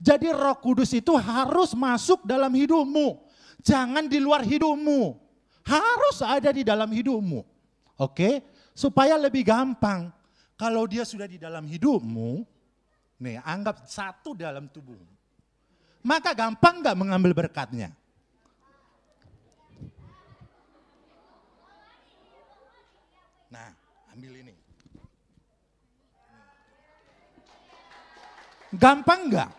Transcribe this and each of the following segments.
Jadi Roh Kudus itu harus masuk dalam hidupmu. Jangan di luar hidupmu. Harus ada di dalam hidupmu. Oke? Supaya lebih gampang. Kalau dia sudah di dalam hidupmu, nih anggap satu dalam tubuhmu. Maka gampang gak mengambil berkatnya? Nah, ambil ini. Gampang enggak?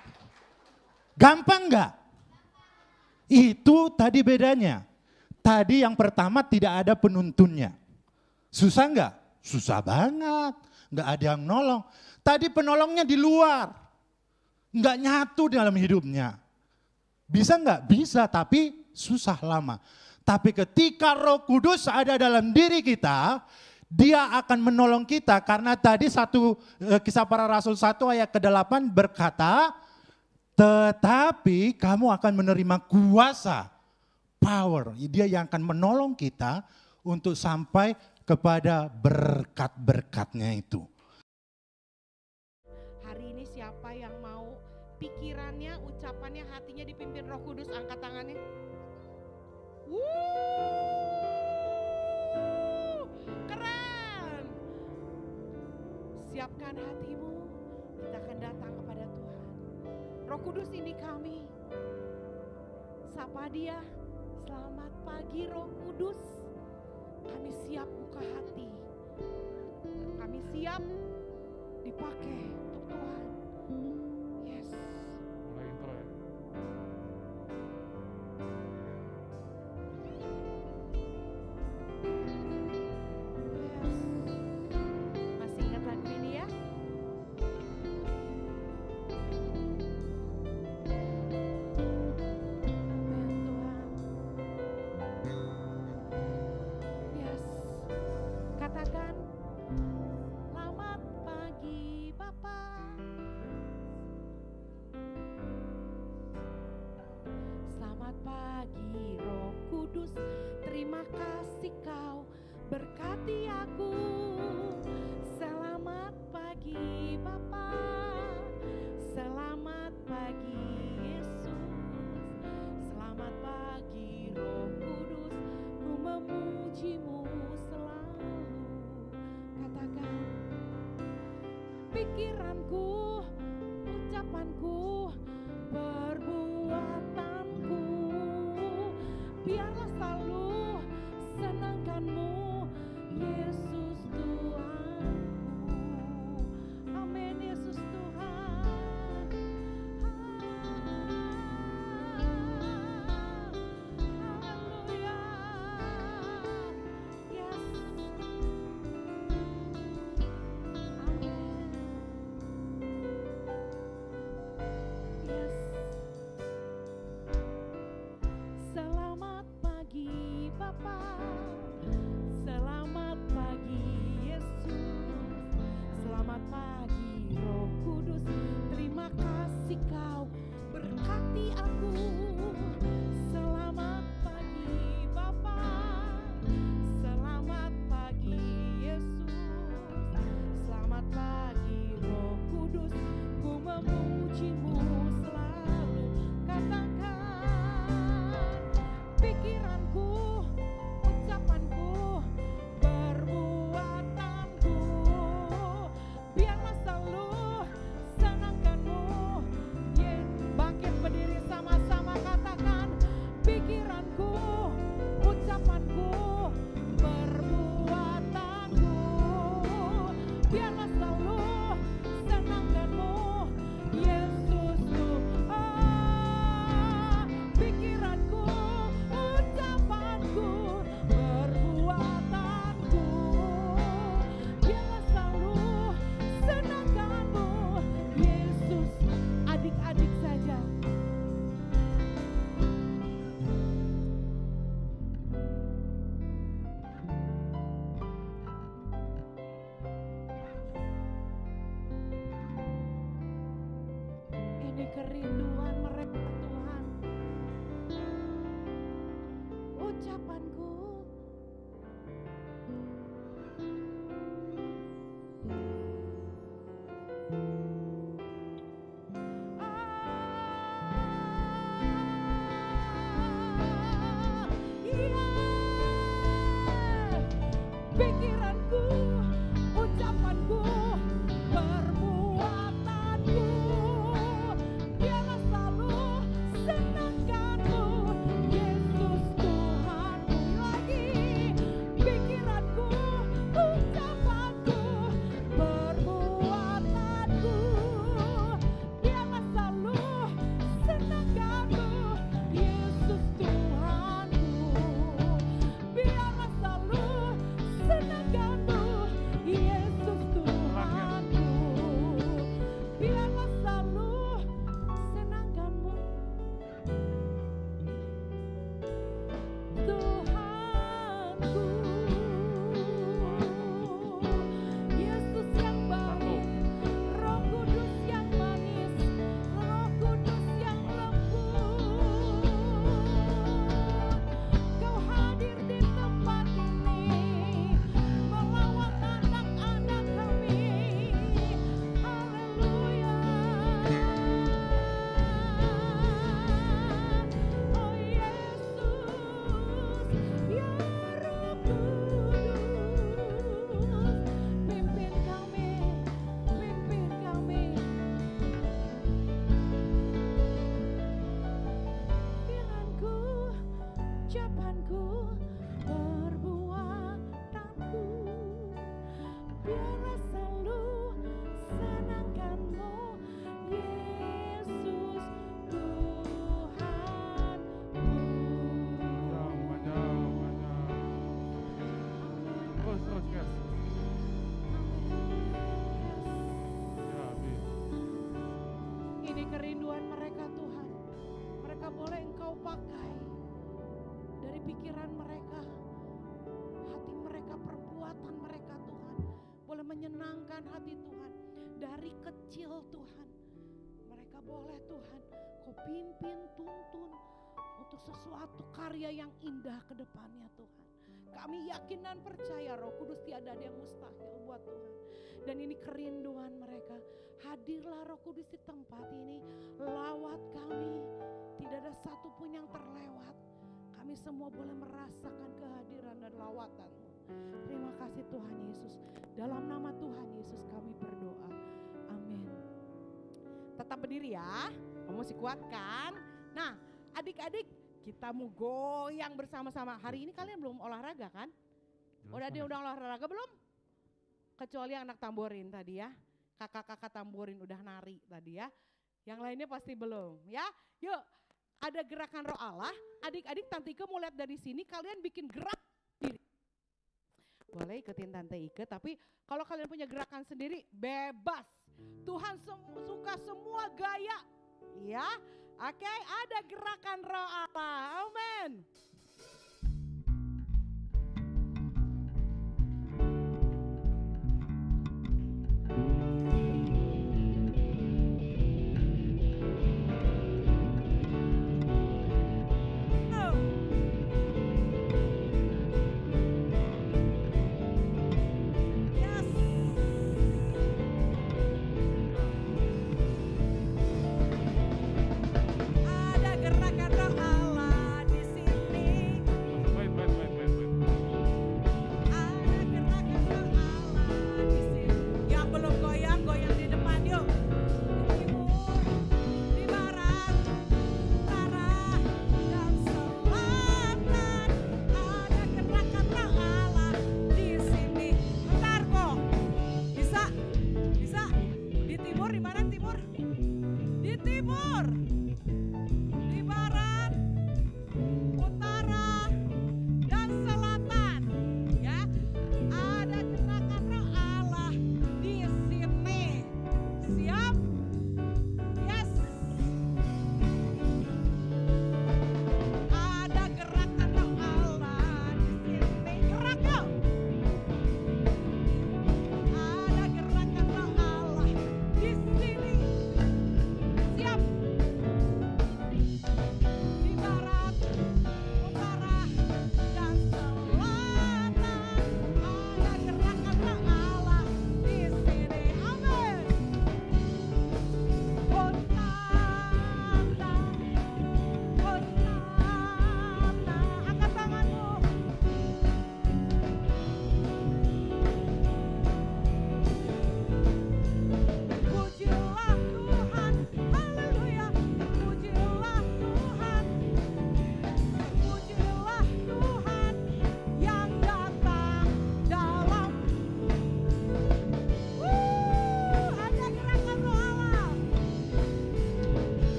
Gampang enggak? Itu tadi bedanya. Tadi yang pertama tidak ada penuntunnya. Susah enggak? Susah banget. Enggak ada yang nolong. Tadi penolongnya di luar. Enggak nyatu dalam hidupnya. Bisa enggak? Bisa, tapi susah lama. Tapi ketika Roh Kudus ada dalam diri kita, dia akan menolong kita karena tadi Kisah Para Rasul 1 ayat ke-8 berkata, tetapi kamu akan menerima kuasa, power. Dia yang akan menolong kita untuk sampai kepada berkat-berkatnya itu. Hari ini siapa yang mau pikirannya, ucapannya, hatinya dipimpin Roh Kudus, angkat tangannya. Keren. Siapkan hatimu, kita akan datang kepada Tuhan. Roh Kudus ini kami. Sapa dia, selamat pagi Roh Kudus. Kami siap buka hati. Kami siap dipakai untuk Tuhan. Yes. Mulai intro ya. Masih ingat lagu ini ya? Yes. Katakan, selamat pagi Bapak. Selamat pagi Roh Kudus, terima kasih kau berkati aku. Selamat pagi Bapa, selamat pagi Yesus, selamat pagi Roh Kudus, ku memujimu selalu. Katakan, pikiranku, ucapanku, perbuatanku, biarlah selalu senangkanmu, Yesus Tuhanku. Amin, Yesus Tuhan. Haleluya. Yes. Amin. Yes. Selamat pagi Bapa, selamat pagi Yesus, selamat pagi Roh Kudus, terima kasih kau berkati aku. Selamat pagi Bapa, selamat pagi Yesus, selamat pagi Roh Kudus, ku memujimu selalu. Katakan, pikiranku, ucapanku, perbuatanku, biarlah selalu senangkanmu. Bangkit berdiri sama-sama, katakan, pikiranku, ucapanku, perbuatanku, biarlah selalu senangkanmu, Yesus Tuhan. Pikiranku, ucapanku, perbuatanku, biarlah selalu senangkanmu, Yesus. Adik-adik saja. Ini kerinduan mereka Tuhan. Ucapanku, ucapanku, perbuatanku, biarlah selalu senangkanmu, Yesus Tuhanku. Terus guys. Ini kerinduan mereka Tuhan. Mereka boleh Engkau pakai dari pikiran mereka, hati mereka, perbuatan mereka Tuhan. Boleh menyenangkan hati Tuhan. Dari kecil Tuhan. Mereka boleh Tuhan Kau pimpin, tuntun untuk sesuatu karya yang indah ke depannya Tuhan. Kami yakin dan percaya Roh Kudus tiada ada yang mustahil buat Tuhan. Dan ini kerinduan mereka. Hadirlah Roh Kudus di tempat ini. Lawat kami. Tidak ada satupun yang terlewat. Kami semua boleh merasakan kehadiran dan lawatan-Mu. Terima kasih Tuhan Yesus. Dalam nama Tuhan Yesus kami berdoa. Amin. Tetap berdiri ya. Kamu masih kuat kan? Nah adik-adik, kita mau goyang bersama-sama. Hari ini kalian belum olahraga kan? Udah olahraga belum? Kecuali anak tamborin tadi ya. Kakak-kakak tamborin udah nari tadi ya. Yang lainnya pasti belum ya. Yuk, ada gerakan Roh Allah. Adik-adik, Tante Ike mau lihat dari sini, kalian bikin gerak sendiri. Boleh ikutin Tante Ike, tapi kalau kalian punya gerakan sendiri bebas. Tuhan suka semua gaya. Ya, oke, ada gerakan Roh Allah. Amin.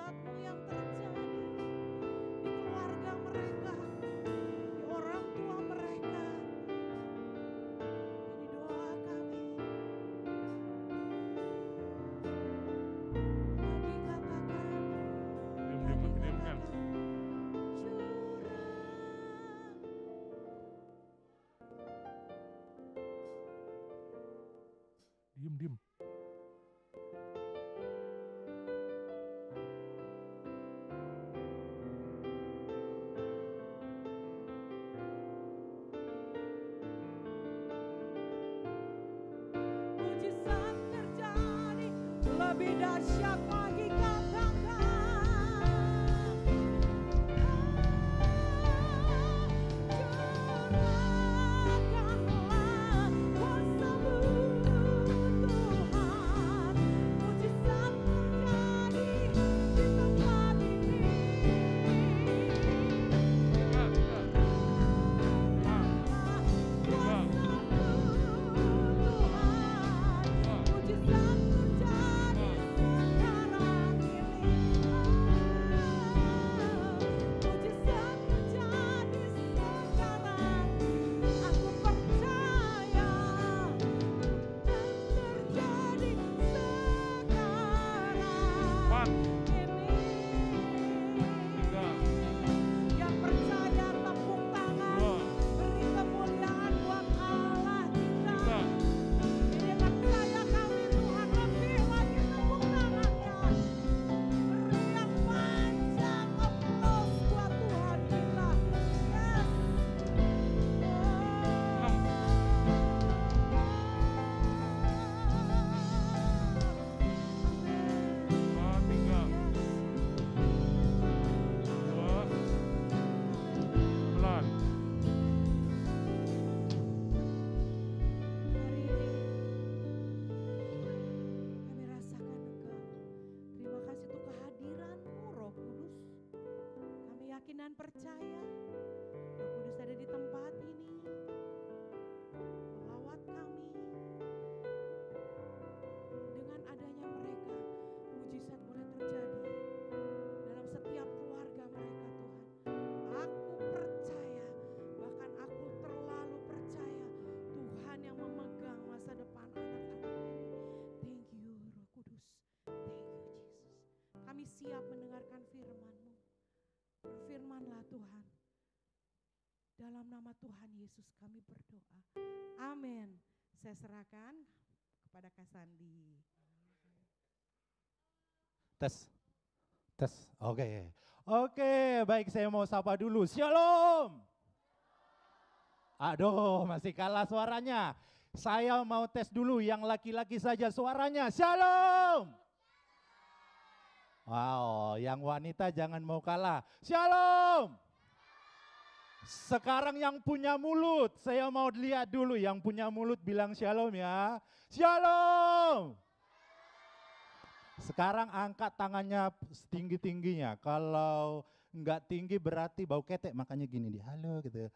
mujizat-Mu yang terjadi di keluarga mereka, di orang tua mereka. Ini doa kami. Lagi katakan, Diam, lagi diam kan. katakan, curang. Diam. Mujizat terjadi lebih dahsyat lagi katakan. Curahkanlah kuasa-Mu Tuhan. Mujizat terjadi di tempat ini. Yang percaya tepuk tangan, beri kemuliaan buat Allah kita. Dengan percaya kami Tuhan, lebih lagi tepuk tangannya. Beri yang panjang applause buat Tuhan kita. Yes. Pelan. Hari ini kami rasakan Engkau. Terima kasih untuk kehadiran-Mu Roh Kudus. Kami yakin dan percaya Roh Kudus ada di tempat ini, melawat kami. Dengan adanya mereka, mujizat boleh terjadi dalam setiap keluarga mereka Tuhan. Aku percaya, bahkan aku terlalu percaya Tuhan yang memegang masa depan anak-anak ini. Thank you Roh Kudus, thank you Jesus. Kami siap mendengarkan firman-Mu. Berfirmanlah Tuhan. Dalam nama Tuhan Yesus kami berdoa. Amin. Saya serahkan kepada Kak Sandi. Tes. Oke, baik, saya mau sapa dulu. Shalom. Aduh, masih kalah suaranya. Saya mau tes dulu yang laki-laki saja suaranya. Shalom. Wow, yang wanita jangan mau kalah. Shalom. Sekarang yang punya mulut, saya mau lihat dulu yang punya mulut bilang shalom ya. Shalom. Sekarang angkat tangannya setinggi-tingginya. Kalau enggak tinggi berarti bau ketek, makanya gini di halo gitu.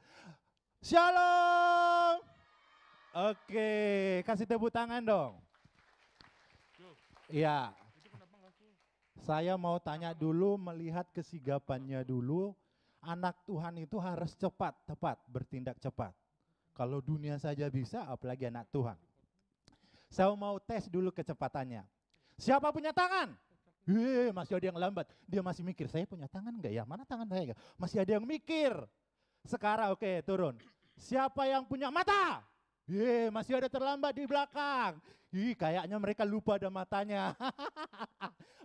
Shalom. Oke, kasih tepuk tangan dong. Iya. Itu kenapa nggak full? Saya mau tanya dulu, melihat kesigapannya dulu. Anak Tuhan itu harus cepat, tepat, bertindak cepat. Kalau dunia saja bisa, apalagi anak Tuhan. Saya mau tes dulu kecepatannya. Siapa punya tangan? Masih ada yang lambat. Dia masih mikir, saya punya tangan enggak ya? Mana tangan saya? Masih ada yang mikir. Sekarang oke, turun. Siapa yang punya mata? Masih ada terlambat di belakang. Kayaknya mereka lupa ada matanya.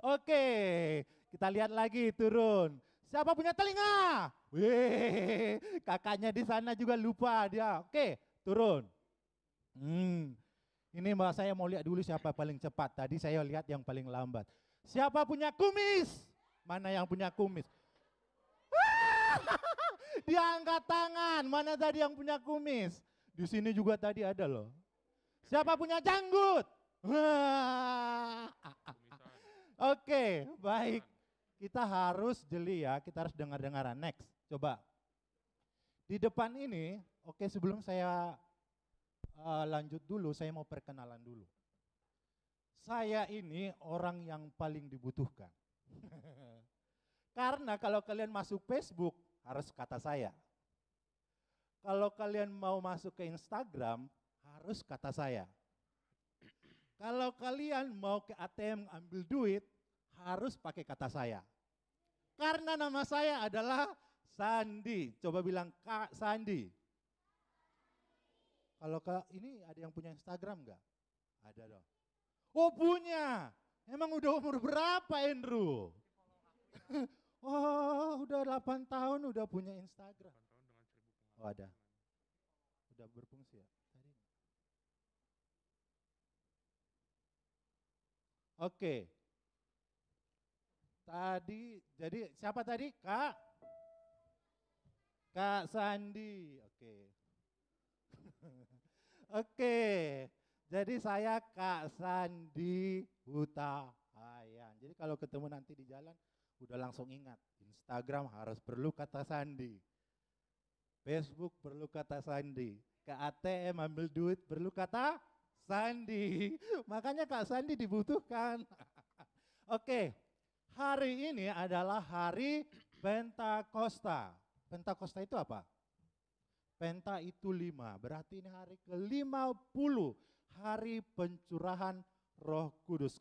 Oke, kita lihat lagi, turun. Siapa punya telinga? Kakaknya di sana juga lupa dia. Oke, turun. Ini mbak, saya mau lihat dulu siapa paling cepat. Tadi saya lihat yang paling lambat. Siapa punya kumis? Mana yang punya kumis? Dia angkat tangan. Mana tadi yang punya kumis? Di sini juga tadi ada loh. Siapa punya janggut? Oke, baik. Kita harus jeli ya, kita harus dengar-dengaran. Next, coba. Di depan ini, oke, sebelum saya lanjut dulu, saya mau perkenalan dulu. Saya ini orang yang paling dibutuhkan. Karena kalau kalian masuk Facebook harus kata saya. Kalau kalian mau masuk ke Instagram harus kata saya. Kalau kalian mau ke ATM ambil duit harus pakai kata saya. Karena nama saya adalah Sandi. Coba bilang Kak Sandi. Kalau ini ada yang punya Instagram enggak? Ada dong. Oh punya. Emang udah umur berapa Andrew? Oh udah 8 tahun udah punya Instagram. 8 tahun dengan 1000 pengalaman. Oh ada. Udah berfungsi ya? Tadi. Oke. Tadi, jadi siapa tadi? Kak Sandi. Oke. Oke. Jadi saya Kak Sandi Hutahayan. Jadi kalau ketemu nanti di jalan, udah langsung ingat. Instagram harus perlu kata Sandi. Facebook perlu kata Sandi. Ke ATM ambil duit perlu kata Sandi. Makanya Kak Sandi dibutuhkan. Oke, hari ini adalah hari Pentakosta. Pentakosta itu apa? Penta itu 5, berarti ini hari ke-50. Hari pencurahan Roh Kudus.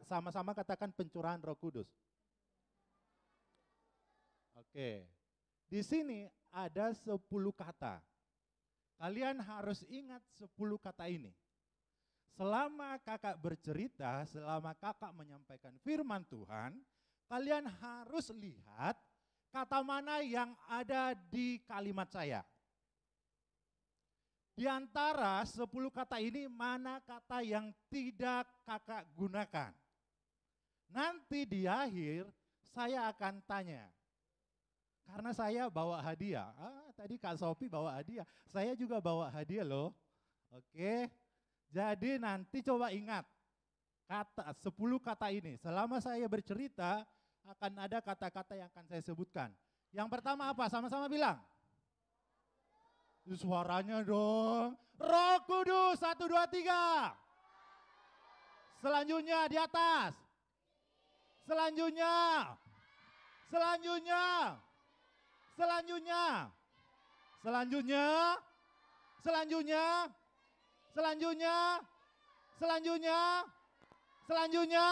Sama-sama katakan pencurahan Roh Kudus. Oke, di sini ada 10 kata. Kalian harus ingat 10 kata ini. Selama kakak bercerita, selama kakak menyampaikan firman Tuhan, kalian harus lihat kata mana yang ada di kalimat saya. Di antara 10 kata ini, mana kata yang tidak kakak gunakan? Nanti di akhir saya akan tanya. Karena saya bawa hadiah. Tadi Kak Sophie bawa hadiah. Saya juga bawa hadiah loh. Oke. Jadi nanti coba ingat. 10 kata ini. Selama saya bercerita akan ada kata-kata yang akan saya sebutkan. Yang pertama apa? Sama-sama bilang. Suaranya dong. Roh Kudus. 1, 2, 3. Selanjutnya di atas. Selanjutnya. Selanjutnya. Selanjutnya, selanjutnya, selanjutnya, selanjutnya, selanjutnya, selanjutnya,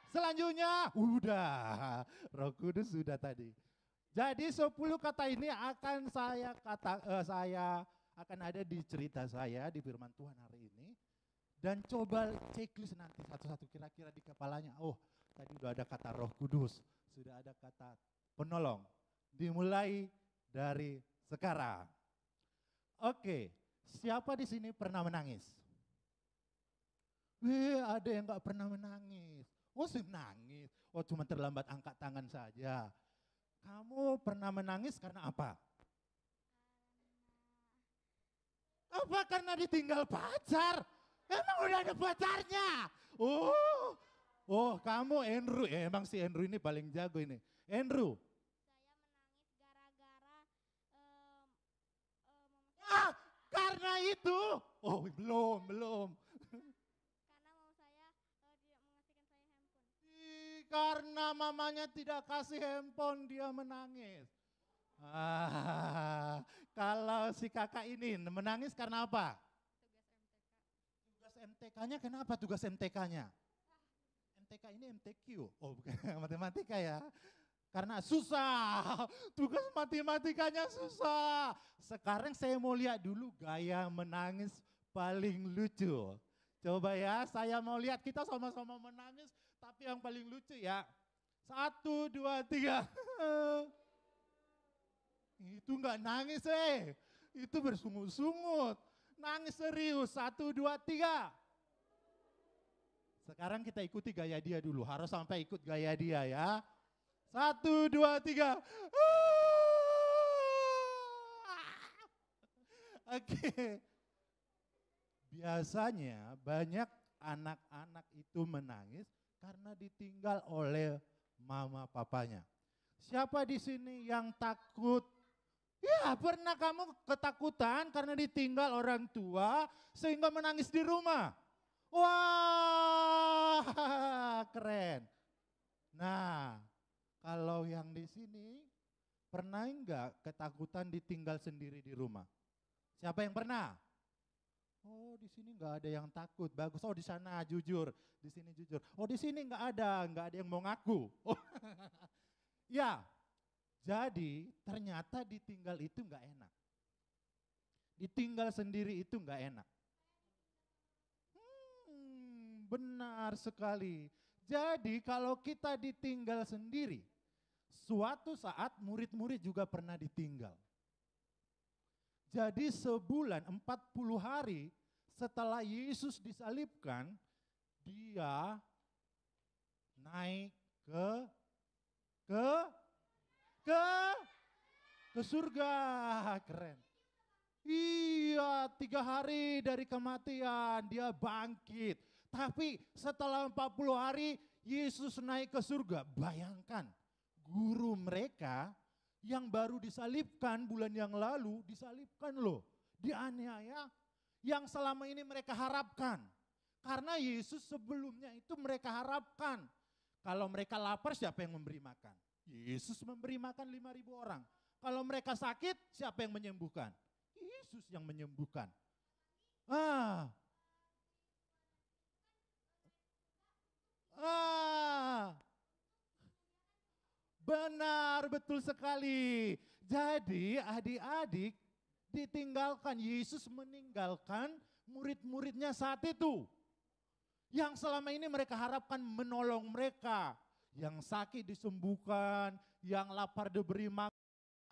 selanjutnya, udah, Roh Kudus sudah tadi. Jadi 10 kata ini akan saya akan ada di cerita saya di firman Tuhan hari ini. Dan coba checklist nanti satu-satu kira-kira di kepalanya. Oh, tadi udah ada kata Roh Kudus, sudah ada kata penolong. Dimulai dari sekarang. Oke, siapa di sini pernah menangis? Ada yang nggak pernah menangis. Oh, sih menangis. Oh, cuma terlambat angkat tangan saja. Kamu pernah menangis karena apa? Apa karena ditinggal pacar? Emang udah ada pacarnya? Oh, kamu Andrew. Emang si Andrew ini paling jago ini. Andrew. Karena itu, oh belum. Karena mama saya tidak mengasihkan saya handphone. Karena mamanya tidak kasih handphone dia menangis. Kalau si kakak ini menangis karena apa? Tugas MTK. Tugas MTK-nya kenapa tugas MTK-nya? MTK ini MTQ, oh bukan matematika ya. Karena susah, tugas matematikanya susah. Sekarang saya mau lihat dulu gaya menangis paling lucu. Coba ya, saya mau lihat kita sama-sama menangis, tapi yang paling lucu ya. 1, 2, 3. Itu enggak nangis itu bersungut-sungut. Nangis serius, 1, 2, 3. Sekarang kita ikuti gaya dia dulu, harus sampai ikut gaya dia ya. 1, 2, 3. Oke. Biasanya banyak anak-anak itu menangis karena ditinggal oleh mama papanya. Siapa di sini yang takut? Ya, pernah kamu ketakutan karena ditinggal orang tua sehingga menangis di rumah? Wah, keren. Nah, Yang di sini pernah enggak ketakutan ditinggal sendiri di rumah? Siapa yang pernah? Oh, di sini enggak ada yang takut. Bagus. Oh, di sana jujur, di sini jujur. Oh, di sini enggak ada yang mau ngaku. Oh. Ya. Jadi, ternyata ditinggal itu enggak enak. Ditinggal sendiri itu enggak enak. Benar sekali. Jadi, kalau kita ditinggal sendiri, suatu saat murid-murid juga pernah ditinggal. Jadi sebulan 40 hari setelah Yesus disalibkan, dia naik ke surga. Keren. Iya, 3 hari dari kematian dia bangkit. Tapi setelah 40 hari Yesus naik ke surga. Bayangkan, guru mereka yang baru disalibkan bulan yang lalu, disalibkan loh, dianiaya, yang selama ini mereka harapkan. Karena Yesus sebelumnya itu mereka harapkan. Kalau mereka lapar, siapa yang memberi makan? Yesus memberi makan 5.000 orang. Kalau mereka sakit, siapa yang menyembuhkan? Yesus yang menyembuhkan. Benar, betul sekali. Jadi adik-adik ditinggalkan, Yesus meninggalkan murid-muridnya saat itu. Yang selama ini mereka harapkan menolong mereka. Yang sakit disembuhkan, yang lapar diberi makan,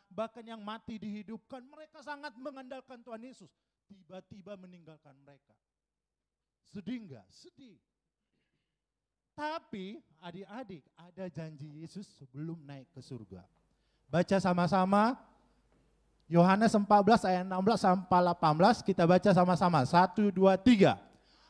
bahkan yang mati dihidupkan. Mereka sangat mengandalkan Tuhan Yesus. Tiba-tiba meninggalkan mereka. Sedih enggak? Sedih. Tapi adik-adik ada janji Yesus sebelum naik ke surga. Baca sama-sama Yohanes 14 ayat 16 sampai 18, kita baca sama-sama. 1, 2, 3.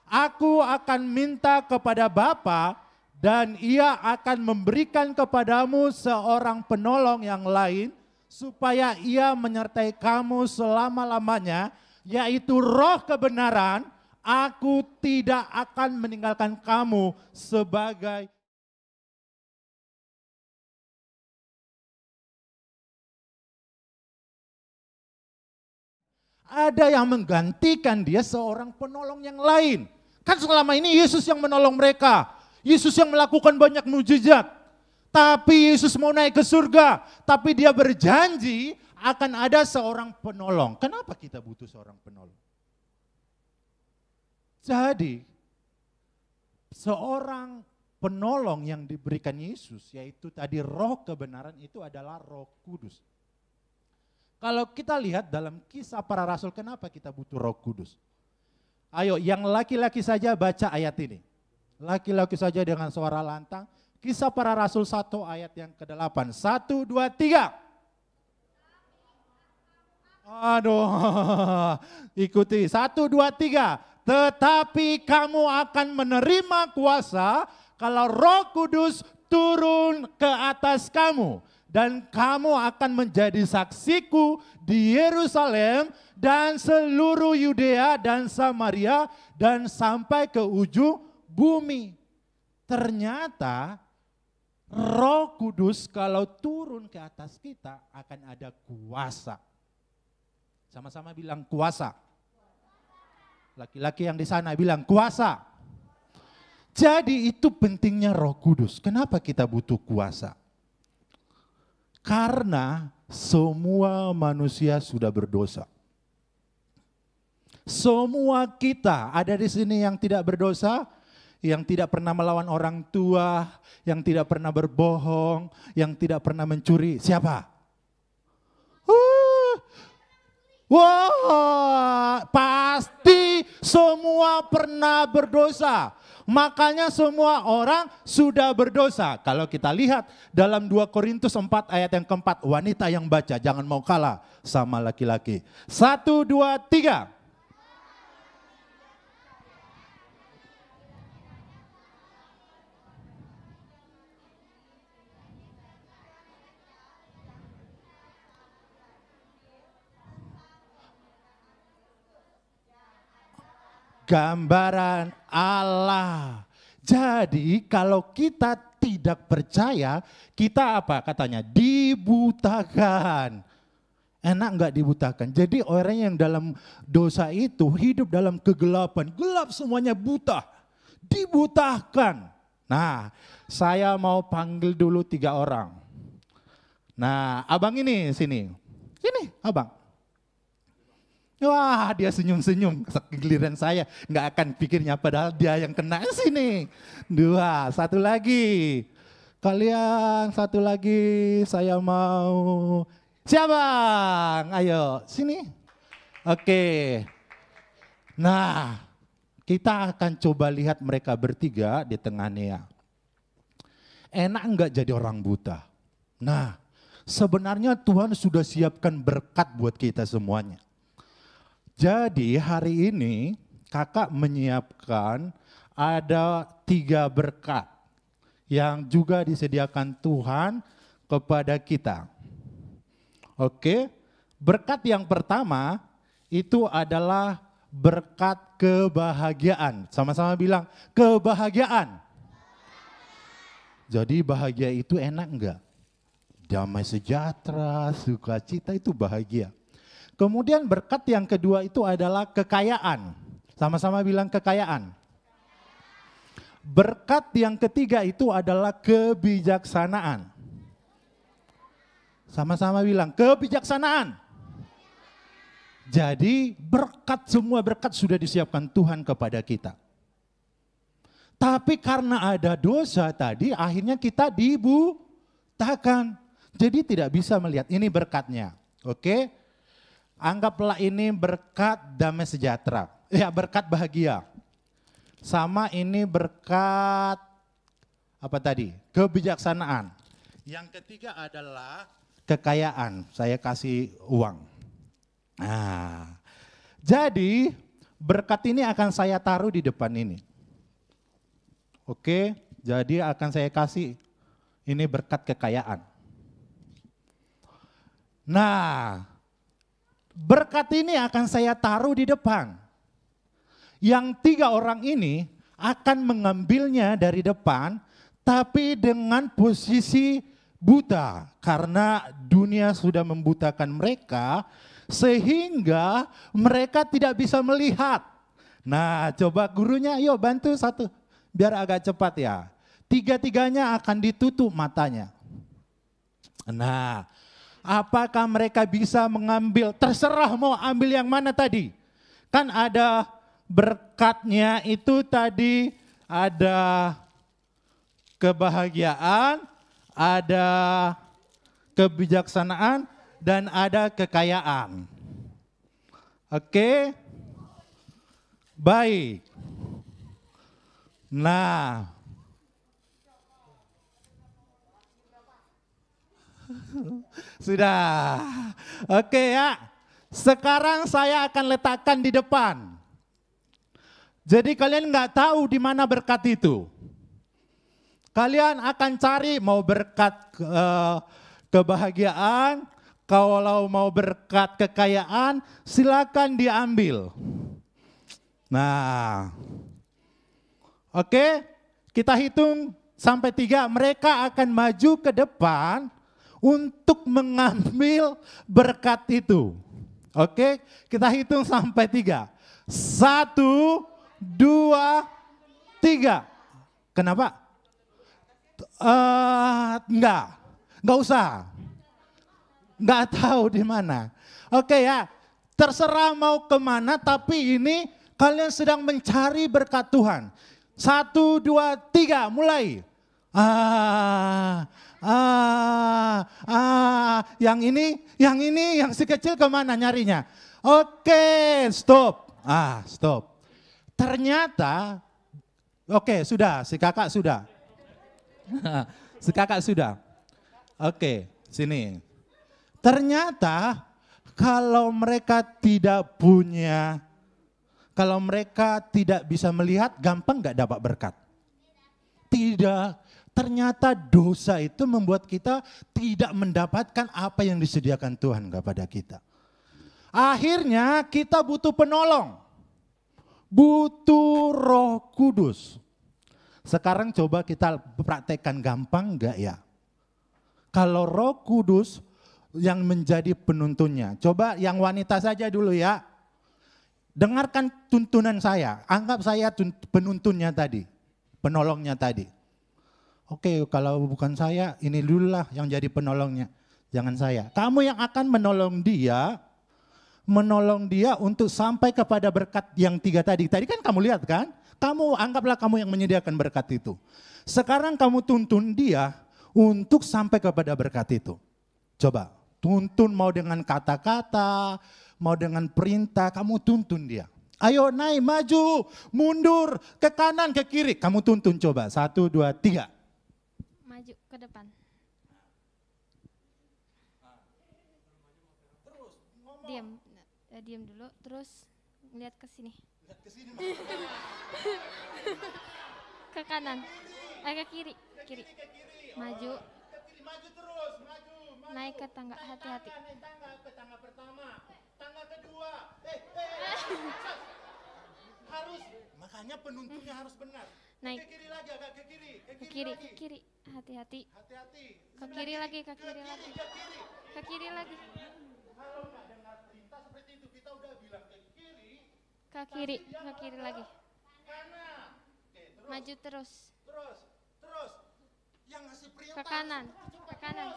Aku akan minta kepada Bapa dan ia akan memberikan kepadamu seorang penolong yang lain supaya ia menyertai kamu selama-lamanya, yaitu Roh kebenaran. Aku tidak akan meninggalkan kamu sebagai ada yang menggantikan dia seorang penolong yang lain. Kan selama ini Yesus yang menolong mereka. Yesus yang melakukan banyak mujizat. Tapi Yesus mau naik ke surga. Tapi dia berjanji akan ada seorang penolong. Kenapa kita butuh seorang penolong? Jadi, seorang penolong yang diberikan Yesus, yaitu tadi Roh kebenaran, itu adalah Roh Kudus. Kalau kita lihat dalam Kisah Para Rasul, kenapa kita butuh Roh Kudus? Ayo, yang laki-laki saja baca ayat ini. Laki-laki saja dengan suara lantang. Kisah Para Rasul 1 ayat yang ke-8. 1, 2, 3. Aduh, ikuti. 1, 2, 3. Tetapi kamu akan menerima kuasa kalau Roh Kudus turun ke atas kamu. Dan kamu akan menjadi saksiku di Yerusalem dan seluruh Yudea dan Samaria dan sampai ke ujung bumi. Ternyata Roh Kudus kalau turun ke atas kita akan ada kuasa. Sama-sama bilang kuasa. Laki-laki yang di sana bilang kuasa. Jadi itu pentingnya Roh Kudus. Kenapa kita butuh kuasa? Karena semua manusia sudah berdosa. Semua kita ada di sini yang tidak berdosa, yang tidak pernah melawan orang tua, yang tidak pernah berbohong, yang tidak pernah mencuri. Siapa? Wah, pasti semua pernah berdosa. Makanya semua orang sudah berdosa. Kalau kita lihat dalam 2 Korintus 4 ayat yang keempat, wanita yang baca jangan mau kalah sama laki-laki. 1, 2, 3. Gambaran Allah. Jadi kalau kita tidak percaya, kita apa katanya? Dibutakan. Enak enggak dibutakan? Jadi orang yang dalam dosa itu hidup dalam kegelapan, gelap semuanya buta, dibutakan. Nah, saya mau panggil dulu 3 orang. Nah, abang ini sini, abang. Wah, dia senyum-senyum, giliran saya nggak akan pikirnya padahal dia yang kena sini. 2, 1 lagi. Kalian 1 lagi, saya mau. Siapa? Ayo, sini. Oke. Nah, kita akan coba lihat mereka bertiga di tengahnya. Enak nggak jadi orang buta? Nah, sebenarnya Tuhan sudah siapkan berkat buat kita semuanya. Jadi hari ini kakak menyiapkan ada 3 berkat yang juga disediakan Tuhan kepada kita. Oke, berkat yang pertama itu adalah berkat kebahagiaan. Sama-sama bilang kebahagiaan. Jadi bahagia itu enak enggak? Damai sejahtera, sukacita itu bahagia. Kemudian berkat yang kedua itu adalah kekayaan. Sama-sama bilang kekayaan. Berkat yang ketiga itu adalah kebijaksanaan. Sama-sama bilang kebijaksanaan. Jadi semua berkat sudah disiapkan Tuhan kepada kita. Tapi karena ada dosa tadi akhirnya kita dibutakan. Jadi tidak bisa melihat ini berkatnya. Oke? Anggaplah ini berkat damai sejahtera. Ya, berkat bahagia. Sama ini berkat apa tadi? Kebijaksanaan. Yang ketiga adalah kekayaan. Saya kasih uang. Nah, jadi berkat ini akan saya taruh di depan ini. Oke, jadi akan saya kasih ini berkat kekayaan. Nah, berkat ini akan saya taruh di depan. Yang 3 orang ini akan mengambilnya dari depan, tapi dengan posisi buta. Karena dunia sudah membutakan mereka, sehingga mereka tidak bisa melihat. Nah, coba gurunya, yuk bantu satu, biar agak cepat ya. 3-tiganya akan ditutup matanya. Nah, apakah mereka bisa mengambil, terserah mau ambil yang mana tadi. Kan ada berkatnya itu tadi, ada kebahagiaan, ada kebijaksanaan, dan ada kekayaan. Oke? Baik. Nah, sudah. Oke ya. Sekarang saya akan letakkan di depan. Jadi kalian nggak tahu di mana berkat itu. Kalian akan cari mau berkat kebahagiaan, kalau mau berkat kekayaan, silakan diambil. Nah, oke, kita hitung sampai 3. Mereka akan maju ke depan untuk mengambil berkat itu. Oke, kita hitung sampai 3. 1, 2, 3. Kenapa? Enggak usah. Enggak tahu di mana. Oke ya, terserah mau kemana, tapi ini kalian sedang mencari berkat Tuhan. 1, 2, 3, mulai. Yang ini, yang si kecil kemana nyarinya? Oke, stop. Stop. Ternyata, oke, sudah, si kakak sudah. Si kakak sudah. Oke, sini. Ternyata kalau mereka tidak punya, kalau mereka tidak bisa melihat, gampang gak dapat berkat? Tidak. Ternyata dosa itu membuat kita tidak mendapatkan apa yang disediakan Tuhan kepada kita. Akhirnya kita butuh penolong. Butuh Roh Kudus. Sekarang coba kita praktekkan, gampang enggak ya? Kalau Roh Kudus yang menjadi penuntunnya. Coba yang wanita saja dulu ya. Dengarkan tuntunan saya, anggap saya penuntunnya tadi, penolongnya tadi. Oke, kalau bukan saya, ini dulu lah yang jadi penolongnya, jangan saya. Kamu yang akan menolong dia untuk sampai kepada berkat yang 3 tadi. Tadi kan kamu lihat kan? Kamu anggaplah kamu yang menyediakan berkat itu. Sekarang kamu tuntun dia untuk sampai kepada berkat itu. Coba, tuntun mau dengan kata-kata, mau dengan perintah, kamu tuntun dia. Ayo naik, maju, mundur, ke kanan, ke kiri. Kamu tuntun coba, 1, 2, 3. Maju ke depan. Diam dulu, terus lihat ke sini. Ke kanan, ke kiri. Maju. Naik ke tangga, hati-hati. Naik tangga ke tangga pertama, tangga kedua. Harus, makanya penuntunnya harus benar. Naik. Ke kiri lagi, agak ke kiri. Ke kiri. Hati-hati. Hati-hati. Ke kiri lagi. Ke kiri lagi. Kalau nggak dengar perintah seperti itu, kita udah bilang ke kiri. Ke kiri lagi. Kanan. Oke, terus. Maju terus. Terus. Yang ngasih perintah. Ke kanan. Kanan,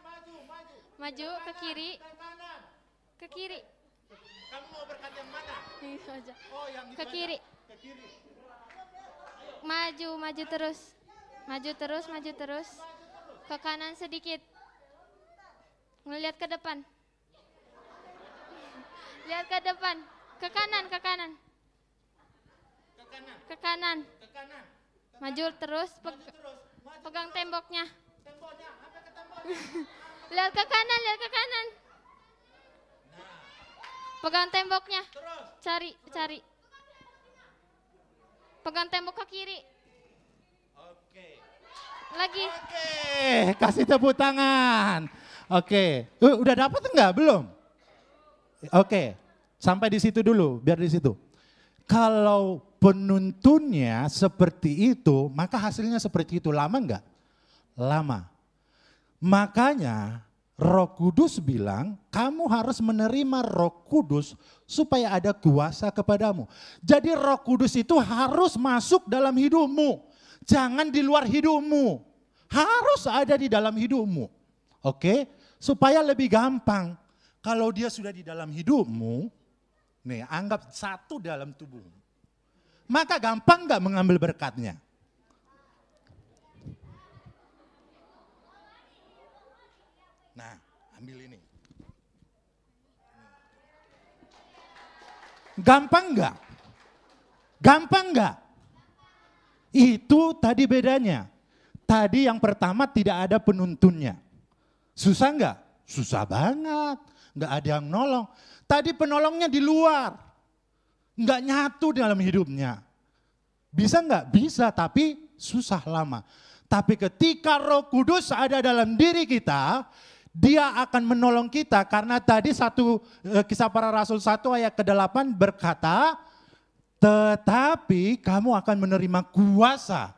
maju. Maju ke kiri. Ke kanan. Ke kiri. Kamu mau berkat yang mana? Itu aja. Oh, yang itu Ke aja. kiri. Ke kiri. Maju terus. Maju terus. Ke kanan sedikit. Ngelihat ke depan. Lihat ke depan. Ke kanan. Ke kanan. Ke kanan. Ke kanan. Maju terus. Maju terus. Maju Pegang terus. temboknya. Temboknya, sampai ke tembok. Lihat ke kanan. Nah, Pegang temboknya. terus. Cari. Pegang tembok ke kiri. Oke. Lagi. Oke, kasih tepuk tangan. Oke, udah dapat enggak? Belum? Oke, sampai di situ dulu, biar di situ. Kalau penuntunnya seperti itu, maka hasilnya seperti itu. Lama enggak? Lama. Makanya Roh Kudus bilang, kamu harus menerima Roh Kudus supaya ada kuasa kepadamu. Jadi Roh Kudus itu harus masuk dalam hidupmu. Jangan di luar hidupmu. Harus ada di dalam hidupmu. Oke? Supaya lebih gampang. Kalau dia sudah di dalam hidupmu, nih anggap satu dalam tubuhmu. Maka gampang gak mengambil berkatnya? Nah, ambil ini. Gampang enggak? Gampang enggak? Itu tadi bedanya. Tadi yang pertama tidak ada penuntunnya. Susah enggak? Susah banget. Enggak ada yang nolong. Tadi penolongnya di luar. Enggak nyatu dalam hidupnya. Bisa enggak? Bisa, tapi susah lama. Tapi ketika Roh Kudus ada dalam diri kita, dia akan menolong kita karena tadi Kisah Para Rasul 1 ayat ke-8 berkata, tetapi kamu akan menerima kuasa,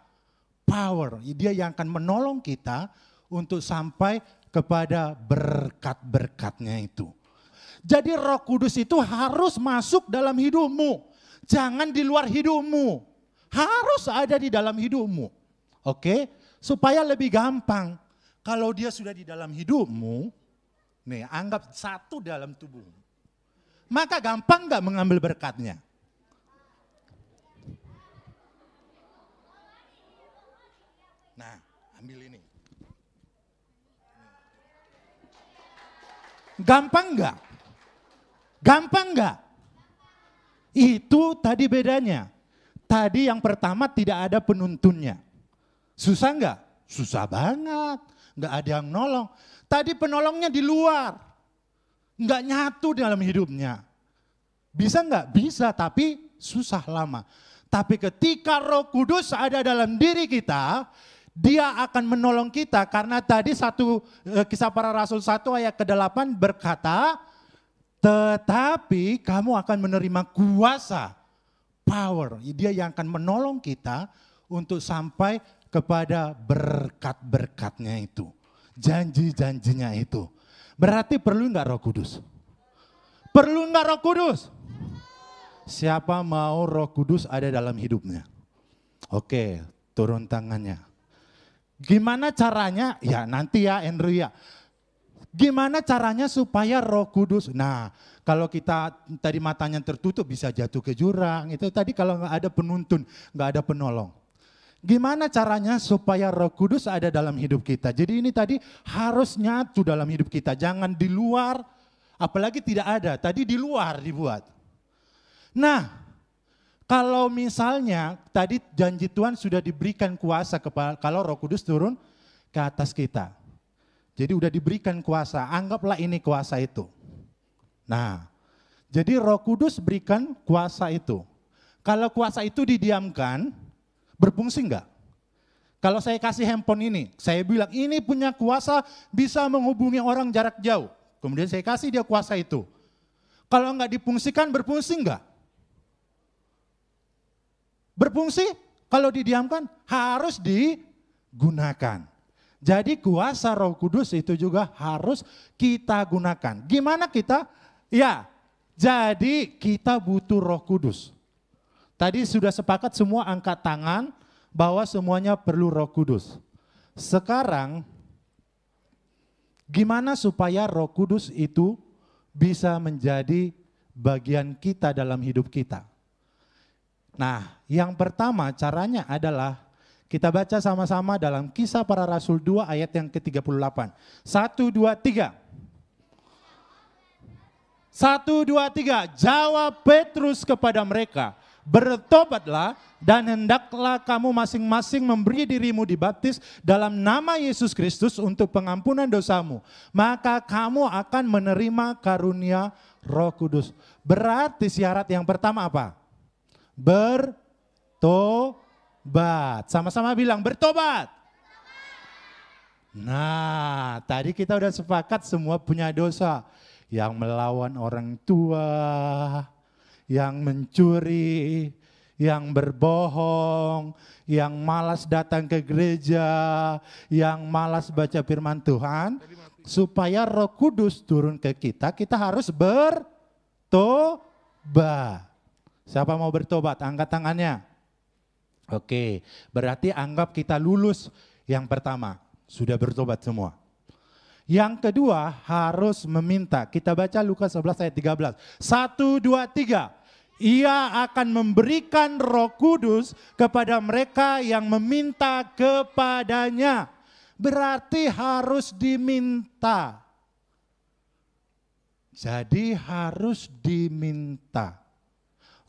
power. Dia yang akan menolong kita untuk sampai kepada berkat-berkatnya itu. Jadi Roh Kudus itu harus masuk dalam hidupmu. Jangan di luar hidupmu. Harus ada di dalam hidupmu. Oke? Supaya lebih gampang. Kalau dia sudah di dalam hidupmu, nih anggap satu dalam tubuhmu. Maka gampang gak mengambil berkatnya? Nah, ambil ini. Gampang gak? Gampang gak? Itu tadi bedanya. Tadi yang pertama tidak ada penuntunnya. Susah gak? Susah banget. Nggak ada yang nolong. Tadi penolongnya di luar. Nggak nyatu dalam hidupnya. Bisa nggak? Bisa, tapi susah lama. Tapi ketika Roh Kudus ada dalam diri kita, dia akan menolong kita. Karena tadi Kisah Para Rasul 1 ayat ke-8 berkata, tetapi kamu akan menerima kuasa, power. Dia yang akan menolong kita untuk sampai kepada berkat-berkatnya itu. Janji-janjinya itu. Berarti perlu enggak Roh Kudus? Perlu enggak Roh Kudus? Siapa mau Roh Kudus ada dalam hidupnya? Oke, turun tangannya. Gimana caranya? Ya nanti ya Andrew ya. Gimana caranya supaya Roh Kudus? Nah, kalau kita tadi matanya tertutup bisa jatuh ke jurang. Itu tadi kalau nggak ada penuntun, nggak ada penolong. Gimana caranya supaya Roh Kudus ada dalam hidup kita? Jadi ini tadi harus nyatu dalam hidup kita. Jangan di luar, apalagi tidak ada. Tadi di luar dibuat. Nah, kalau misalnya tadi janji Tuhan sudah diberikan kuasa kalau Roh Kudus turun ke atas kita. Jadi udah diberikan kuasa, anggaplah ini kuasa itu. Nah, jadi Roh Kudus berikan kuasa itu. Kalau kuasa itu didiamkan, berfungsi enggak? Kalau saya kasih handphone ini, saya bilang ini punya kuasa bisa menghubungi orang jarak jauh. Kemudian saya kasih dia kuasa itu. Kalau enggak difungsikan, berfungsi enggak? Berfungsi, kalau didiamkan harus digunakan. Jadi kuasa Roh Kudus itu juga harus kita gunakan. Gimana kita? Ya, jadi kita butuh Roh Kudus. Tadi sudah sepakat semua angkat tangan bahwa semuanya perlu Roh Kudus. Sekarang, gimana supaya Roh Kudus itu bisa menjadi bagian kita dalam hidup kita? Nah, yang pertama caranya adalah kita baca sama-sama dalam Kisah Para Rasul 2 ayat yang ke-38. 1, 2, 3. 1, 2, 3. Jawab Petrus kepada mereka, bertobatlah dan hendaklah kamu masing-masing memberi dirimu dibaptis dalam nama Yesus Kristus untuk pengampunan dosamu. Maka kamu akan menerima karunia Roh Kudus. Berarti syarat yang pertama apa? Bertobat. Sama-sama bilang bertobat. Nah, tadi kita udah sepakat semua punya dosa. Yang melawan orang tua, yang mencuri, yang berbohong, yang malas datang ke gereja, yang malas baca firman Tuhan. Supaya Roh Kudus turun ke kita, kita harus bertobat. Siapa mau bertobat? Angkat tangannya. Oke, berarti anggap kita lulus yang pertama. Sudah bertobat semua. Yang kedua harus meminta. Kita baca Lukas 11 ayat 13. 1, 2, 3. Ia akan memberikan Roh Kudus kepada mereka yang meminta kepadanya. Berarti harus diminta. Jadi harus diminta.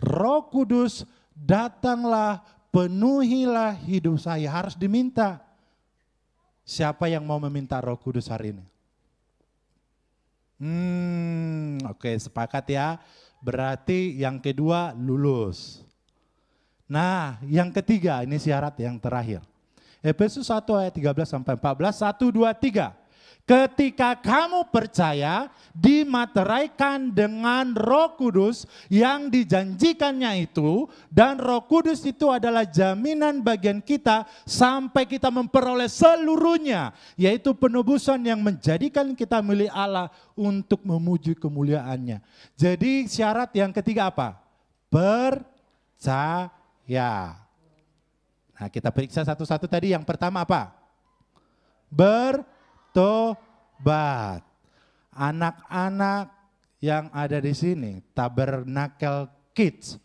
Roh Kudus datanglah, penuhilah hidup saya. Harus diminta. Siapa yang mau meminta Roh Kudus hari ini? Oke, sepakat ya. Berarti yang kedua lulus. Nah, yang ketiga ini syarat yang terakhir. Efesus 1 ayat 13 sampai 14. 1, 2, 3. Ketika kamu percaya, dimateraikan dengan Roh Kudus yang dijanjikannya itu, dan Roh Kudus itu adalah jaminan bagian kita sampai kita memperoleh seluruhnya, yaitu penebusan yang menjadikan kita milik Allah untuk memuji kemuliaannya. Jadi syarat yang ketiga apa? Percaya. Nah, kita periksa satu-satu tadi. Yang pertama apa? Bertobat. Anak-anak yang ada di sini, Tabernacle Kids,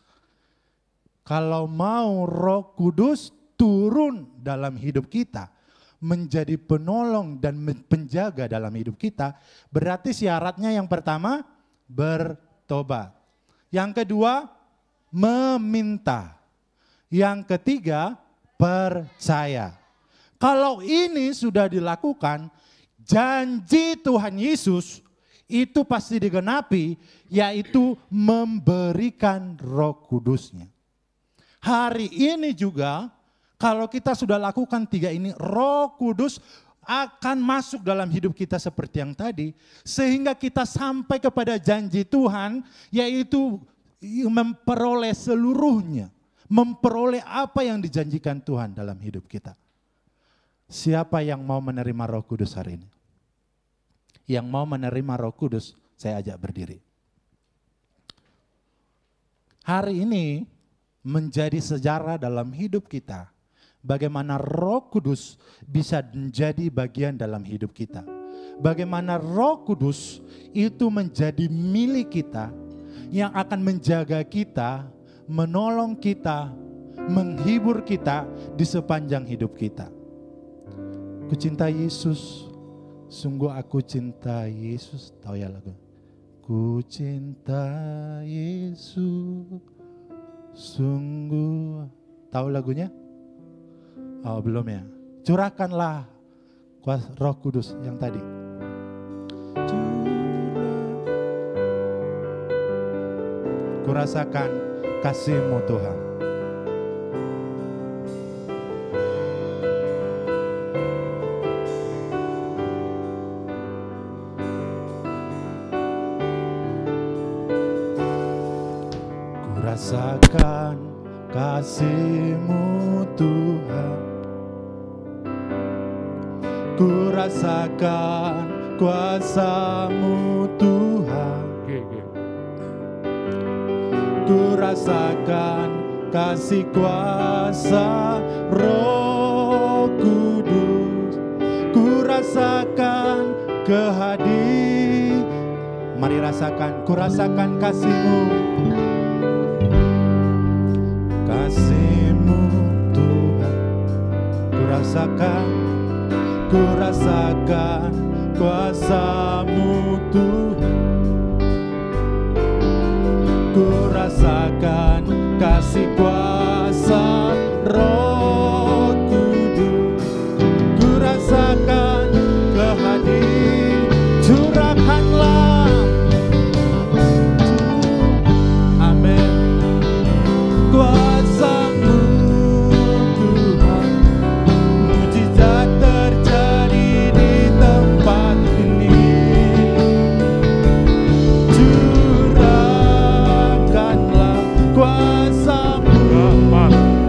kalau mau Roh Kudus turun dalam hidup kita, menjadi penolong dan penjaga dalam hidup kita, berarti syaratnya yang pertama bertobat. Yang kedua meminta. Yang ketiga percaya. Kalau ini sudah dilakukan, janji Tuhan Yesus itu pasti digenapi, yaitu memberikan Roh Kudusnya. Hari ini juga kalau kita sudah lakukan tiga ini, Roh Kudus akan masuk dalam hidup kita seperti yang tadi, sehingga kita sampai kepada janji Tuhan, yaitu memperoleh seluruhnya. memperoleh apa yang dijanjikan Tuhan dalam hidup kita. Siapa yang mau menerima Roh Kudus hari ini? Yang mau menerima Roh Kudus, saya ajak berdiri. Hari ini menjadi sejarah dalam hidup kita. Bagaimana Roh Kudus bisa menjadi bagian dalam hidup kita. Bagaimana Roh Kudus itu menjadi milik kita yang akan menjaga kita, menolong kita, menghibur kita di sepanjang hidup kita. Ku cinta Yesus, sungguh aku cinta Yesus. Tahu ya lagu? Ku cinta Yesus, sungguh. Tahu lagunya? Oh belum ya? Curahkanlah kuasa Roh Kudus yang tadi. Ku rasakan kasih-Mu Tuhan. Ku rasakan kasih-Mu Tuhan. Ku rasakan kuasa-Mu Tuhan. Ku rasakan kasih kuasa Roh Kudus. Ku rasakan kehadiran. Mari rasakan, ku rasakan kasih-Mu. Kasih-Mu Tuhan. Ku rasakan kuasa-Mu Tuhan. Ku rasakan kasih kuasa Roh Kudus. Ku rasakan kehadiran. Curahkanlah. Amin. Kuasa-Mu Tuhan. Mujizat terjadi di tempat ini. Curahkanlah kuasa-Mu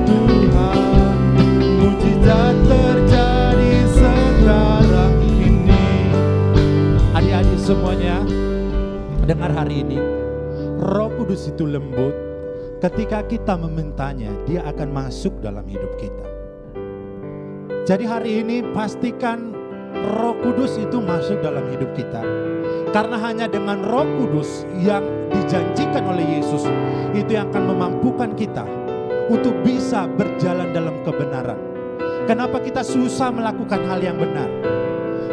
Tuhan. Mujizat terjadi sekarang ini. Adik-adik semuanya, dengar hari ini. Roh Kudus itu lembut. Ketika kita memintanya, dia akan masuk dalam hidup kita. Jadi hari ini pastikan Roh Kudus itu masuk dalam hidup kita. Karena hanya dengan Roh Kudus yang dijanjikan oleh Yesus, itu yang akan memampukan kita untuk bisa berjalan dalam kebenaran. Kenapa kita susah melakukan hal yang benar?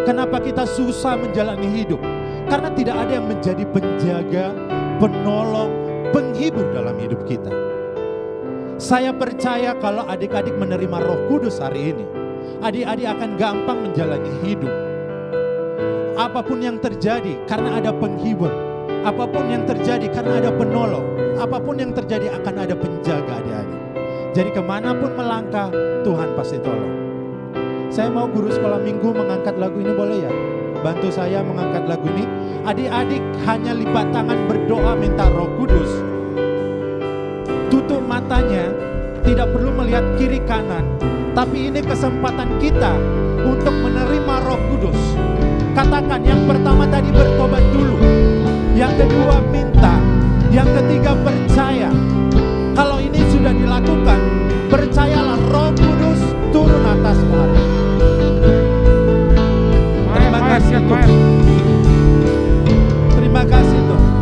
Kenapa kita susah menjalani hidup? Karena tidak ada yang menjadi penjaga, penolong, penghibur dalam hidup kita. Saya percaya kalau adik-adik menerima Roh Kudus hari ini, adik-adik akan gampang menjalani hidup. Apapun yang terjadi karena ada penghibur. Apapun yang terjadi karena ada penolong. Apapun yang terjadi akan ada penjaga adik-adik. Jadi kemanapun melangkah, Tuhan pasti tolong. Saya mau guru sekolah minggu mengangkat lagu ini, boleh ya? Bantu saya mengangkat lagu ini. Adik-adik hanya lipat tangan berdoa minta Roh Kudus. Tutup matanya, tidak perlu melihat kiri kanan. Tapi ini kesempatan kita untuk menerima Roh Kudus. Katakan yang pertama tadi bertobat dulu. Yang kedua minta. Yang ketiga percaya. Kalau ini sudah dilakukan, percayalah Roh Kudus turun atasmu hari ini. Terima kasih Tuhan. Terima kasih Tuhan.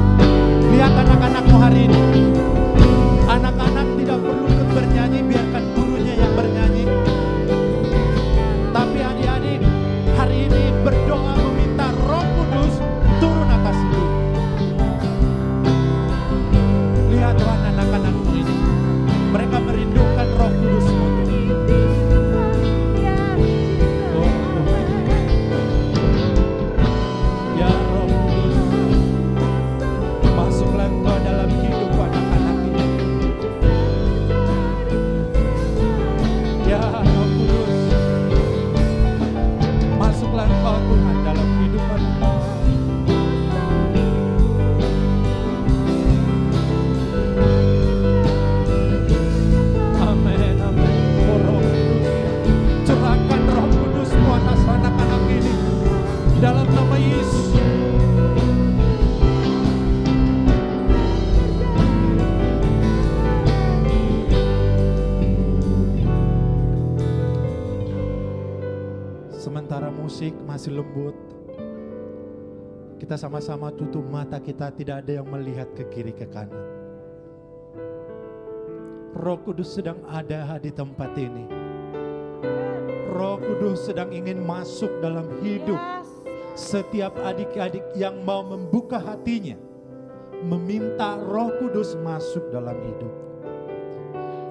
Lihat anak-anakmu hari ini. Anak-anak tidak perlu bernyanyi, biarkan gurunya yang bernyanyi. Tapi adik-adik hari ini berdoa meminta Roh Kudus turun atas hidup. Lihat Tuhan anak-anakmu ini. Mereka merindukan Roh Kudus. Sementara musik masih lembut, kita sama-sama tutup mata kita, tidak ada yang melihat ke kiri ke kanan. Roh Kudus sedang ada di tempat ini. Roh Kudus sedang ingin masuk dalam hidup setiap adik-adik yang mau membuka hatinya, meminta Roh Kudus masuk dalam hidup.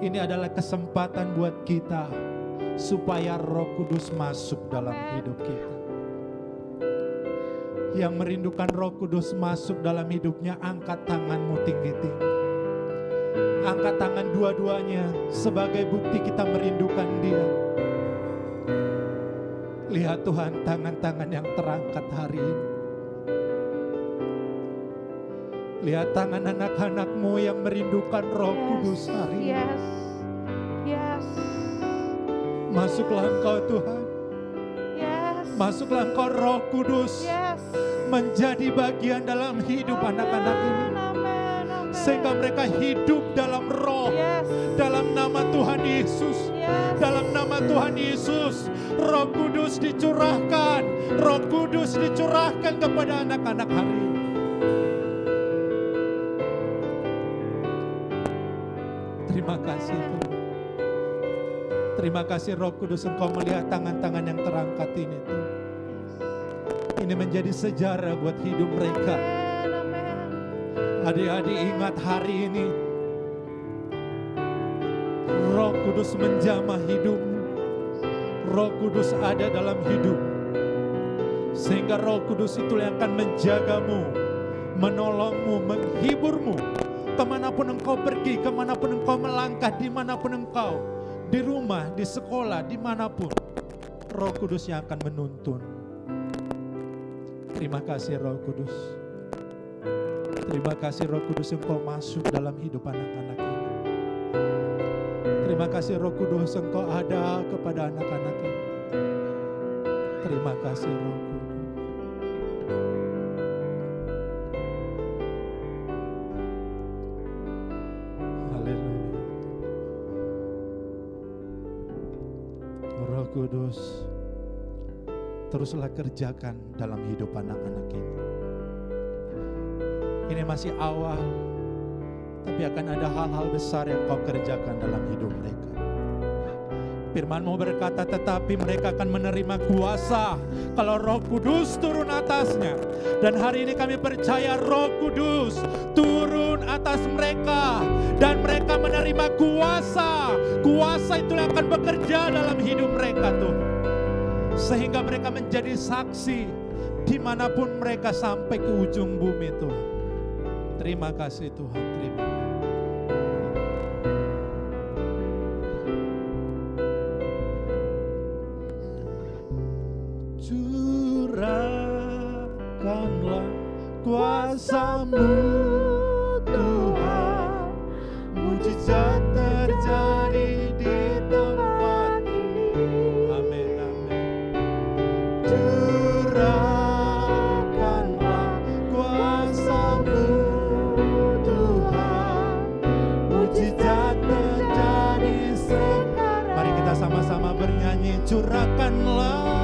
Ini adalah kesempatan buat kita supaya Roh Kudus masuk dalam hidup kita. Yang merindukan Roh Kudus masuk dalam hidupnya, angkat tanganmu tinggi-tinggi. Angkat tangan dua-duanya sebagai bukti kita merindukan Dia. Lihat Tuhan, tangan-tangan yang terangkat hari ini. Lihat tangan anak-anak-Mu yang merindukan Roh Kudus hari ini. Yes. Masuklah Engkau Tuhan. Yes. Masuklah Engkau Roh Kudus. Yes. Menjadi bagian dalam hidup anak-anak ini. Amen. Sehingga mereka hidup dalam roh. Yes. Dalam nama Tuhan Yesus. Yes. Dalam nama Tuhan Yesus, Roh Kudus dicurahkan. Roh Kudus dicurahkan kepada anak-anak hari ini. Terima kasih Tuhan. Terima kasih Roh Kudus, Engkau melihat tangan-tangan yang terangkat ini Tuhan. Ini menjadi sejarah buat hidup mereka. Adik-adik, ingat hari ini Roh Kudus menjamah hidupmu. Roh Kudus ada dalam hidup. Sehingga Roh Kudus itu yang akan menjagamu, menolongmu, menghiburmu. Kemanapun engkau pergi, kemanapun engkau melangkah, dimanapun engkau, di rumah, di sekolah, dimanapun, Roh Kudus yang akan menuntun. Terima kasih Roh Kudus. Terima kasih Roh Kudus, Engkau masuk dalam hidup anak-anak ini. Terima kasih Roh Kudus, Engkau ada kepada anak-anak ini. Terima kasih Roh Kudus. Haleluya. Roh Kudus, teruslah kerjakan dalam hidup anak-anak ini. Ini masih awal, tapi akan ada hal-hal besar yang kau kerjakan dalam hidup mereka. Firman-Mu berkata, tetapi mereka akan menerima kuasa kalau Roh Kudus turun atasnya. Dan hari ini kami percaya Roh Kudus turun atas mereka. Dan mereka menerima kuasa. Kuasa itu yang akan bekerja dalam hidup mereka Tuhan. Sehingga mereka menjadi saksi dimanapun mereka sampai ke ujung bumi Tuhan. Terima kasih Tuhan, terima kasih. Curahkanlah kuasa-Mu Tuhan, mujizat terjadi di tempat ini. Amin, amin. Curahkanlah kuasa-Mu Tuhan, mujizat terjadi sekarang. Mari kita sama-sama bernyanyi, curahkanlah.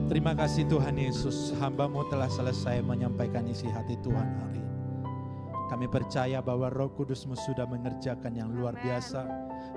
Terima kasih Tuhan Yesus, hamba-Mu telah selesai menyampaikan isi hati Tuhan hari ini. Kami percaya bahwa Roh Kudus-Mu sudah mengerjakan yang luar Amen. biasa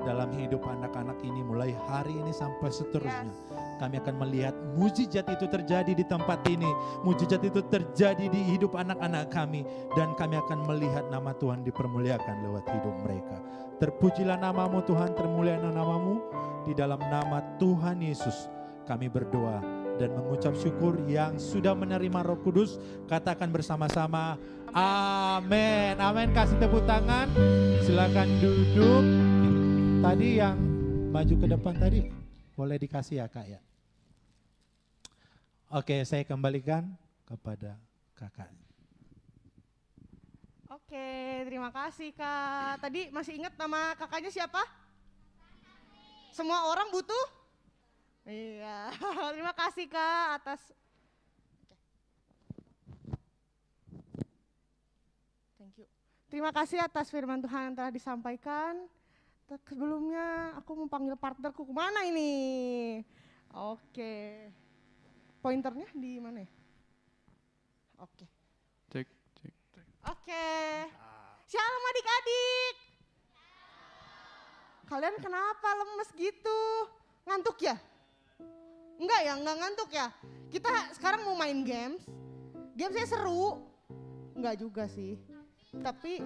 dalam hidup anak-anak ini mulai hari ini sampai seterusnya. Kami akan melihat mujizat itu terjadi di tempat ini. Mujizat itu terjadi di hidup anak-anak kami. Dan kami akan melihat nama Tuhan dipermuliakan lewat hidup mereka. Terpujilah namamu Tuhan, termulialah namamu. Di dalam nama Tuhan Yesus kami berdoa dan mengucap syukur. Yang sudah menerima Roh Kudus, katakan bersama-sama amin. Amin. Kasih tepuk tangan. Silakan duduk. Tadi yang maju ke depan tadi boleh dikasih ya Kak ya. Oke, saya kembalikan kepada Kakak. Oke, terima kasih Kak. Tadi masih ingat nama kakaknya siapa? Semua orang butuh? Iya, terima kasih Kak atas. Thank you. Terima kasih atas firman Tuhan yang telah disampaikan. Sebelumnya aku mau panggil partnerku, kemana ini? Oke. Pointernya di mana ya? Oke. Cek. Oke. Shalom adik-adik. Kalian kenapa lemes gitu? Ngantuk ya? Enggak ya, enggak ngantuk ya? Kita sekarang mau main games. Gamesnya seru. Enggak juga sih. Tapi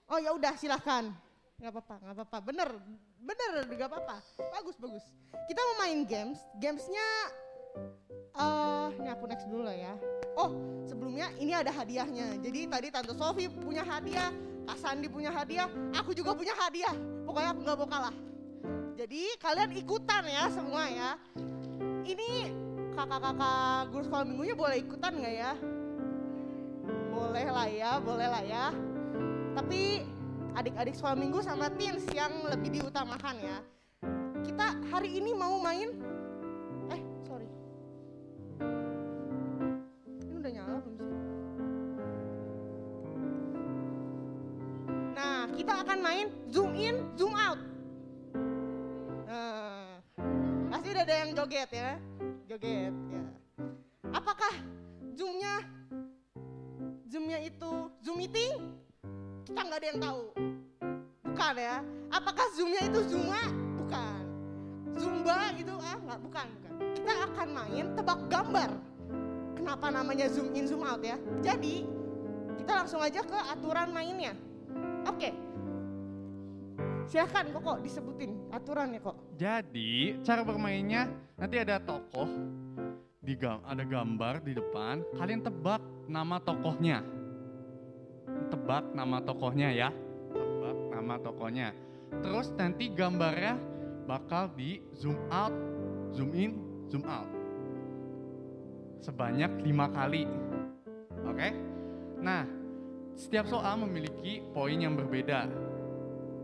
oh ya udah silahkan. Nggak apa-apa. Bener, nggak apa-apa. Bagus. Kita mau main games. Gamesnya, ini aku next dulu lah ya. Oh, sebelumnya ini ada hadiahnya. Jadi tadi Tante Sofi punya hadiah, Kak Sandi punya hadiah, aku juga punya hadiah. Pokoknya aku nggak mau kalah. Jadi kalian ikutan ya semua ya. Ini kakak-kakak guru sekolah minggunya boleh ikutan nggak ya? Boleh lah ya. Tapi adik-adik sekolah minggu sama teens yang lebih diutamakan ya. Kita hari ini mau main, sorry. Ini udah nyala belum sih? Nah, kita akan main zoom in, zoom out. Nah, pasti udah ada yang joget ya. Apakah zoomnya itu zoom meeting? Kita nggak ada yang tahu. Bukan ya. Apakah zoomnya itu Zuma? Bukan. Zumba gitu? Bukan. Kita akan main tebak gambar. Kenapa namanya zoom in, zoom out ya? Jadi, kita langsung aja ke aturan mainnya. Oke. Silahkan kok disebutin aturannya kok. Jadi, cara bermainnya nanti ada tokoh, ada gambar di depan, kalian tebak nama tokohnya. Tebak nama tokohnya ya. Tebak nama tokohnya. Terus nanti gambarnya bakal di zoom out, zoom in, zoom out. Sebanyak 5 kali. Oke? Nah, setiap soal memiliki poin yang berbeda.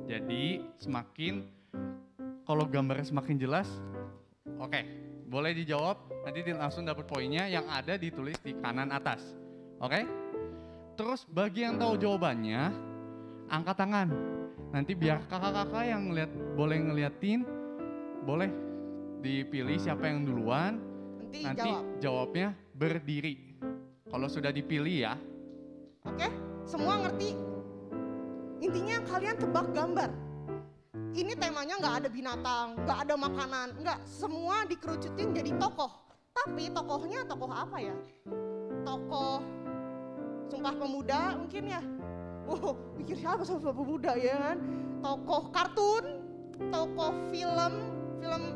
Jadi kalau gambarnya semakin jelas, oke, boleh dijawab, nanti langsung dapat poinnya yang ada ditulis di kanan atas. Oke? Terus bagi yang tahu jawabannya, angkat tangan. Nanti biar kakak-kakak yang boleh ngeliatin, boleh dipilih siapa yang duluan. Nanti jawabnya berdiri. Kalau sudah dipilih ya. Oke, semua ngerti? Intinya kalian tebak gambar. Ini temanya nggak ada binatang, nggak ada makanan, nggak. Semua dikerucutin jadi tokoh. Tapi tokohnya tokoh apa ya? Tokoh Sumpah Pemuda mungkin ya. Mikir siapa Sumpah Pemuda ya kan? Tokoh kartun, tokoh film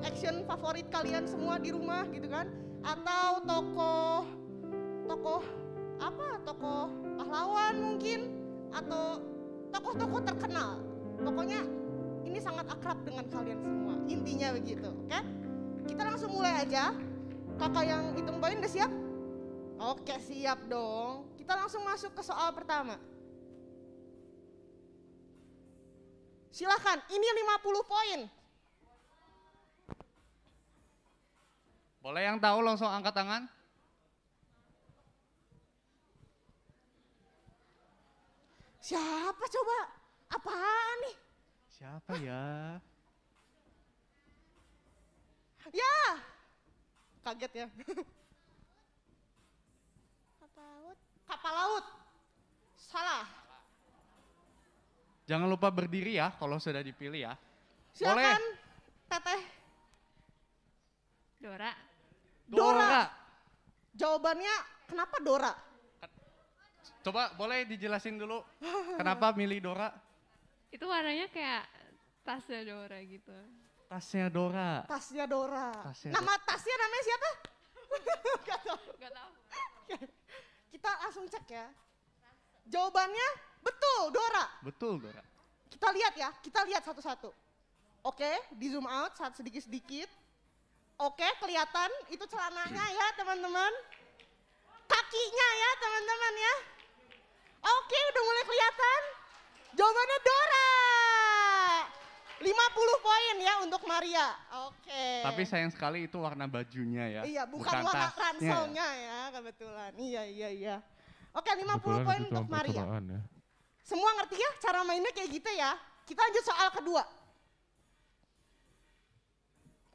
action favorit kalian semua di rumah gitu kan? Atau tokoh apa? Tokoh pahlawan mungkin? Atau tokoh-tokoh terkenal. Pokoknya ini sangat akrab dengan kalian semua. Intinya begitu, oke? Kita langsung mulai aja. Kakak yang hitung poin udah siap? Oke, siap dong. Kita langsung masuk ke soal pertama. Silakan, ini 50 poin. Boleh yang tahu langsung angkat tangan? Siapa coba? Apaan nih? Siapa ya? Ya, kaget ya. Kapal laut. Kapal laut. Salah. Jangan lupa berdiri ya kalau sudah dipilih ya. Silakan, Teteh. Dora. Dora. Jawabannya kenapa Dora? Coba boleh dijelasin dulu kenapa milih Dora? Itu warnanya kayak tasnya Dora gitu. Tasnya Dora. Tasnya Dora. Tasnya Nama tasnya namanya siapa? Gak tahu. Gak tahu. Kita langsung cek ya. Jawabannya betul, Dora. Betul Dora. Kita lihat ya, kita lihat satu-satu. Oke, di zoom out sedikit-sedikit. Oke, kelihatan itu celananya ya teman-teman. Kakinya ya teman-teman ya. Oke, udah mulai kelihatan. Jawabannya Dora. 50 poin ya untuk Maria. Oke. Tapi sayang sekali itu warna bajunya ya. Iya, bukan warna tasnya. ranselnya ya kebetulan. Iya. Oke, 50 Kebetulan poin itu untuk cuma Maria. percobaan ya. Semua ngerti ya cara mainnya kayak gitu ya. Kita lanjut soal kedua.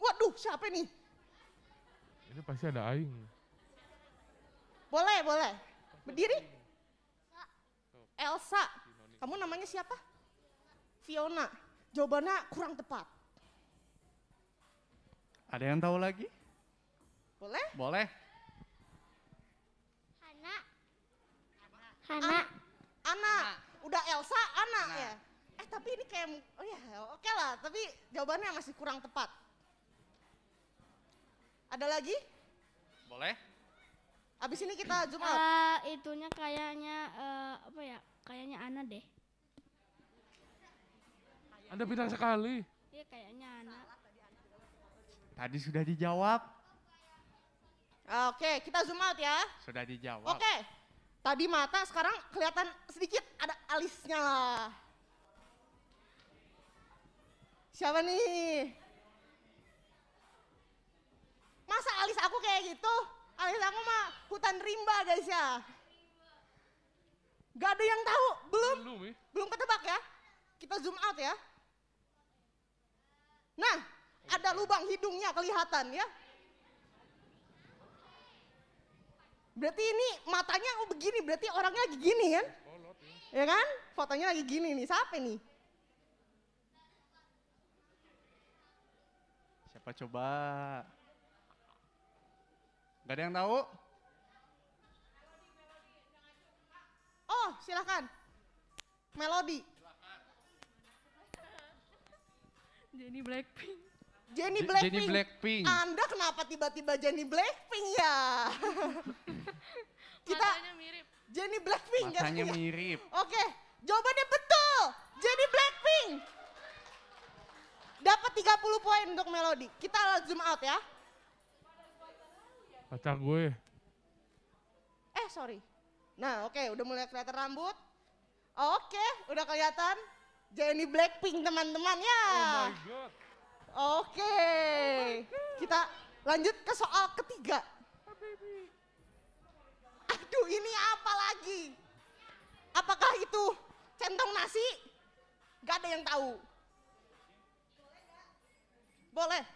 Waduh, siapa nih? Ini pasti ada aing. Boleh. Berdiri. Elsa. Kamu namanya siapa? Fiona. Jawabannya kurang tepat. Ada yang tahu lagi? Boleh? Boleh. Hana. Hana. Ana. Udah Elsa, Ana Ana. ya. Tapi ini kayak, oh ya oke lah. Tapi jawabannya masih kurang tepat. Ada lagi? Boleh. Abis ini kita zoom out. Itunya kayaknya apa ya? Kayaknya Ana deh. Anda bilang sekali. Iya kayaknya Ana. Tadi sudah dijawab. Oke, kita zoom out ya. Sudah dijawab. Oke. Tadi mata, sekarang kelihatan sedikit ada alisnya lah. Siapa nih? Masa alis aku kayak gitu? Alis aku mah hutan rimba guys ya. Gak ada yang tahu, belum ketebak ya. Kita zoom out ya. Nah, ada lubang hidungnya kelihatan ya. Berarti ini matanya begini, berarti orangnya lagi gini kan? Ya kan? Fotonya lagi gini nih, siapa nih? Siapa coba? Gak ada yang tahu? Oh, silakan. Melody. Jenny Blackpink. Jenny Blackpink. Jenny Blackpink. Anda kenapa tiba-tiba Jenny Blackpink ya? Kita Matanya mirip. Jenny Blackpink Matanya katanya. mirip. Oke, jawabannya betul. Jenny Blackpink. Dapat 30 poin untuk Melody. Kita zoom out ya. Pacar gue. Sorry. Nah, oke, udah mulai kelihatan rambut. Oke, udah kelihatan Jenny Blackpink teman-teman ya. Oh my god. Oke, kita lanjut ke soal ketiga. Aduh, ini apa lagi? Apakah itu centong nasi? Gak ada yang tahu. Boleh.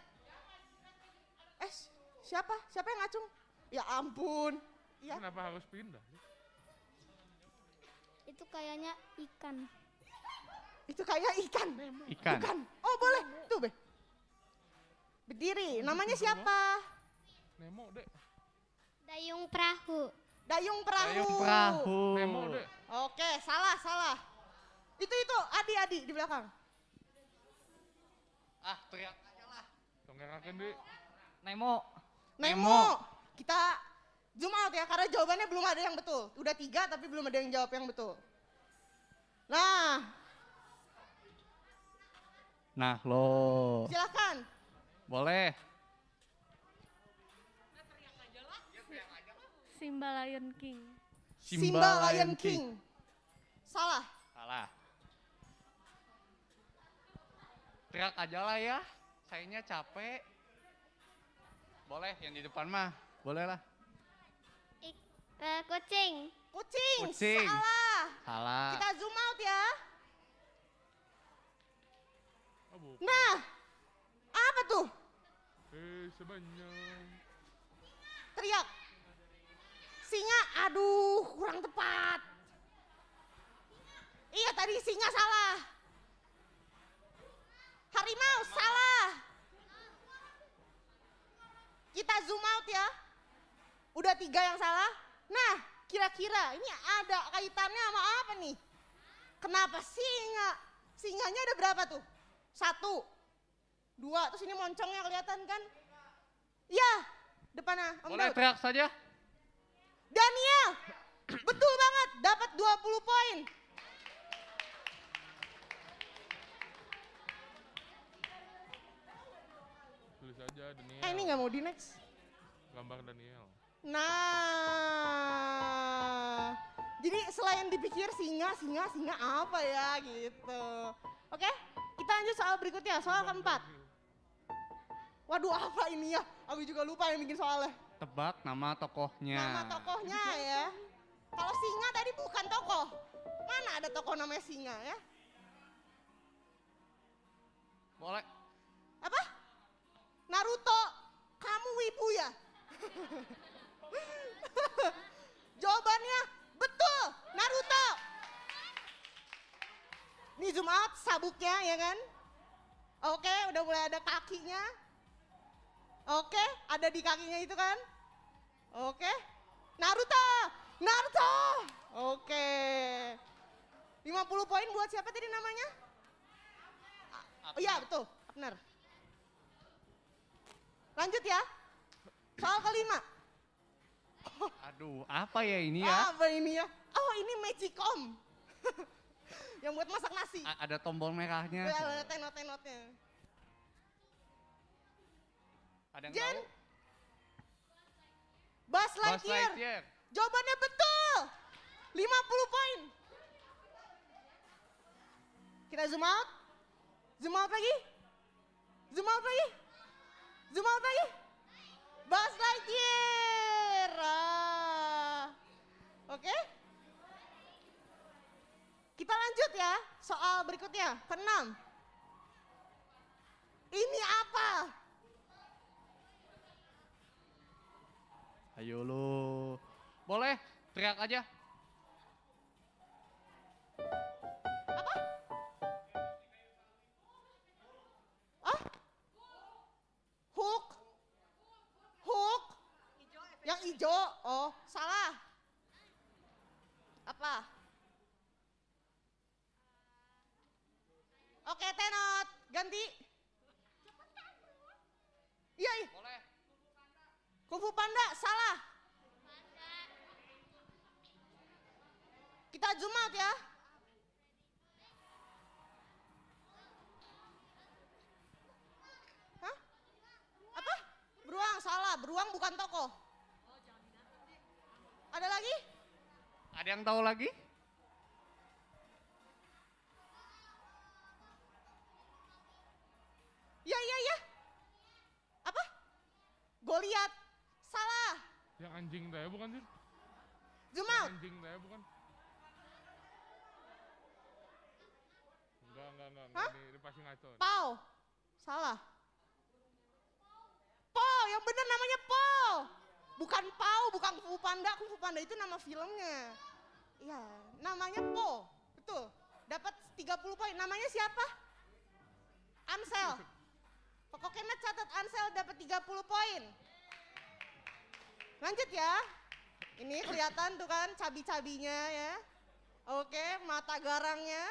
Siapa? Siapa yang ngacung? Ya ampun. Ya. Kenapa harus pindah? Itu kayaknya ikan. Itu kayak ikan. Ikan. Bukan. Oh boleh. Tuh Be. Berdiri. Namanya siapa? Nemo dek. Dayung perahu. Dayung perahu. Dayung perahu. Nemo dek. Oke, salah. Itu, Adi di belakang. Ah, teriak aja lah. Tonggerakan dek. Nemo. Kita zoom out ya, karena jawabannya belum ada yang betul. Udah 3 tapi belum ada yang jawab yang betul. Nah, lo. Silakan. Boleh. Simba Lion King. Simba Lion King. Salah. Salah. Teriak aja lah ya. Sayangnya capek. Boleh, yang di depan mah. Boleh lah. Kucing. Kucing. Salah. Salah. Kita zoom out ya. Oh, bukan. Nah, apa tuh? Sebanyak. Teriak. Singa, aduh kurang tepat. Tadi singa salah. Harimau salah. Kita zoom out ya. Udah 3 yang salah. Nah, kira-kira ini ada kaitannya sama apa nih? Kenapa singa? Singanya ada berapa tuh? 1, 2, terus ini moncongnya kelihatan kan? Iya, depannya. Om Boleh Daud. teriak saja? Daniel, betul banget, dapat 20 poin. Tulis aja Daniel. Ini nggak mau di next. Gambar Daniel. Nah, jadi selain dipikir singa apa ya gitu. Oke, kita lanjut soal berikutnya, soal keempat. Waduh, apa ini ya? Aku juga lupa yang bikin soalnya. Tebak nama tokohnya. Nama tokohnya ya. Kalau singa tadi bukan tokoh. Mana ada tokoh namanya singa ya? Boleh. Apa? Naruto, kamu wibu ya? Jawabannya betul, Naruto. Nih zoom out sabuknya ya kan? Oke, udah mulai ada kakinya. Oke, ada di kakinya itu kan? Oke. Naruto. Oke. 50 poin buat siapa tadi namanya? Oh iya betul, benar. Lanjut ya. Soal kelima. Aduh, apa ya ini ya? Apa ini ya? Oh ini Magicom. Yang buat masak nasi. Ada tombol merahnya. Ya, ada tenot-tenotnya. Ada yang Jen. tahu? Buzz Buzz Lightyear. Lightyear. Jawabannya betul. 50 poin. Kita zoom out. Zoom out lagi. Zoom out lagi. Zoom out lagi. Buzz Lightyear. Oke. Kita lanjut ya. Soal berikutnya. Ke-6. Ini apa? Ayo lo. Boleh, teriak aja. Hook. Yang hijau. Oh, salah. Apa? Oke, tenot. Ganti. Iya, iya. Boleh. Kung Fu Panda, salah. Kita zoom out ya. Hah? Apa? Beruang, salah. Beruang bukan tokoh. Ada lagi? Ada yang tahu lagi? Ya, ya, ya. Apa? Goliat. Salah. Yang anjing teh bukan sih? Zoom Yang out. anjing teh bukan? Enggak. Hah? Ini pasti ngaco. Pau. Salah. Po, yang benar namanya Po. Bukan Pau, bukan Kung Fu Panda. Kung Fu Panda itu nama filmnya. Iya, namanya Po. Betul. Dapat 30 poin. Namanya siapa? Ansel. Pokoknya catat Ansel dapat 30 poin. Lanjut ya. Ini kelihatan tuh kan cabi-cabinya ya. Oke, mata garangnya.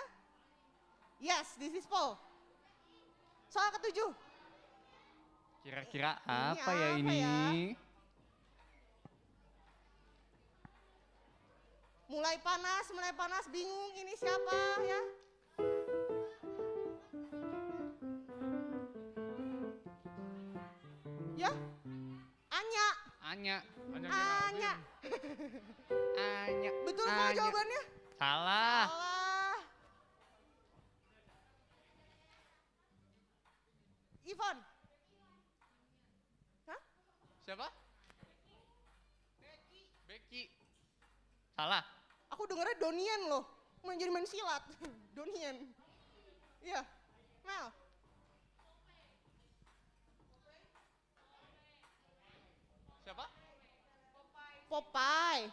Yes, this is Po. Soal ke-7. Kira-kira Ini apa ya apa ini? ya? Mulai panas, bingung ini siapa ya? Ya? Anya. Anya. Anya. Anya. Betul kok Anya. jawabannya? Salah. Salah. Ivon. Hah? Siapa? Becky. Salah. Aku dengernya Donian loh. Main silat. Donian. Iya. Mel. Siapa? Popeye.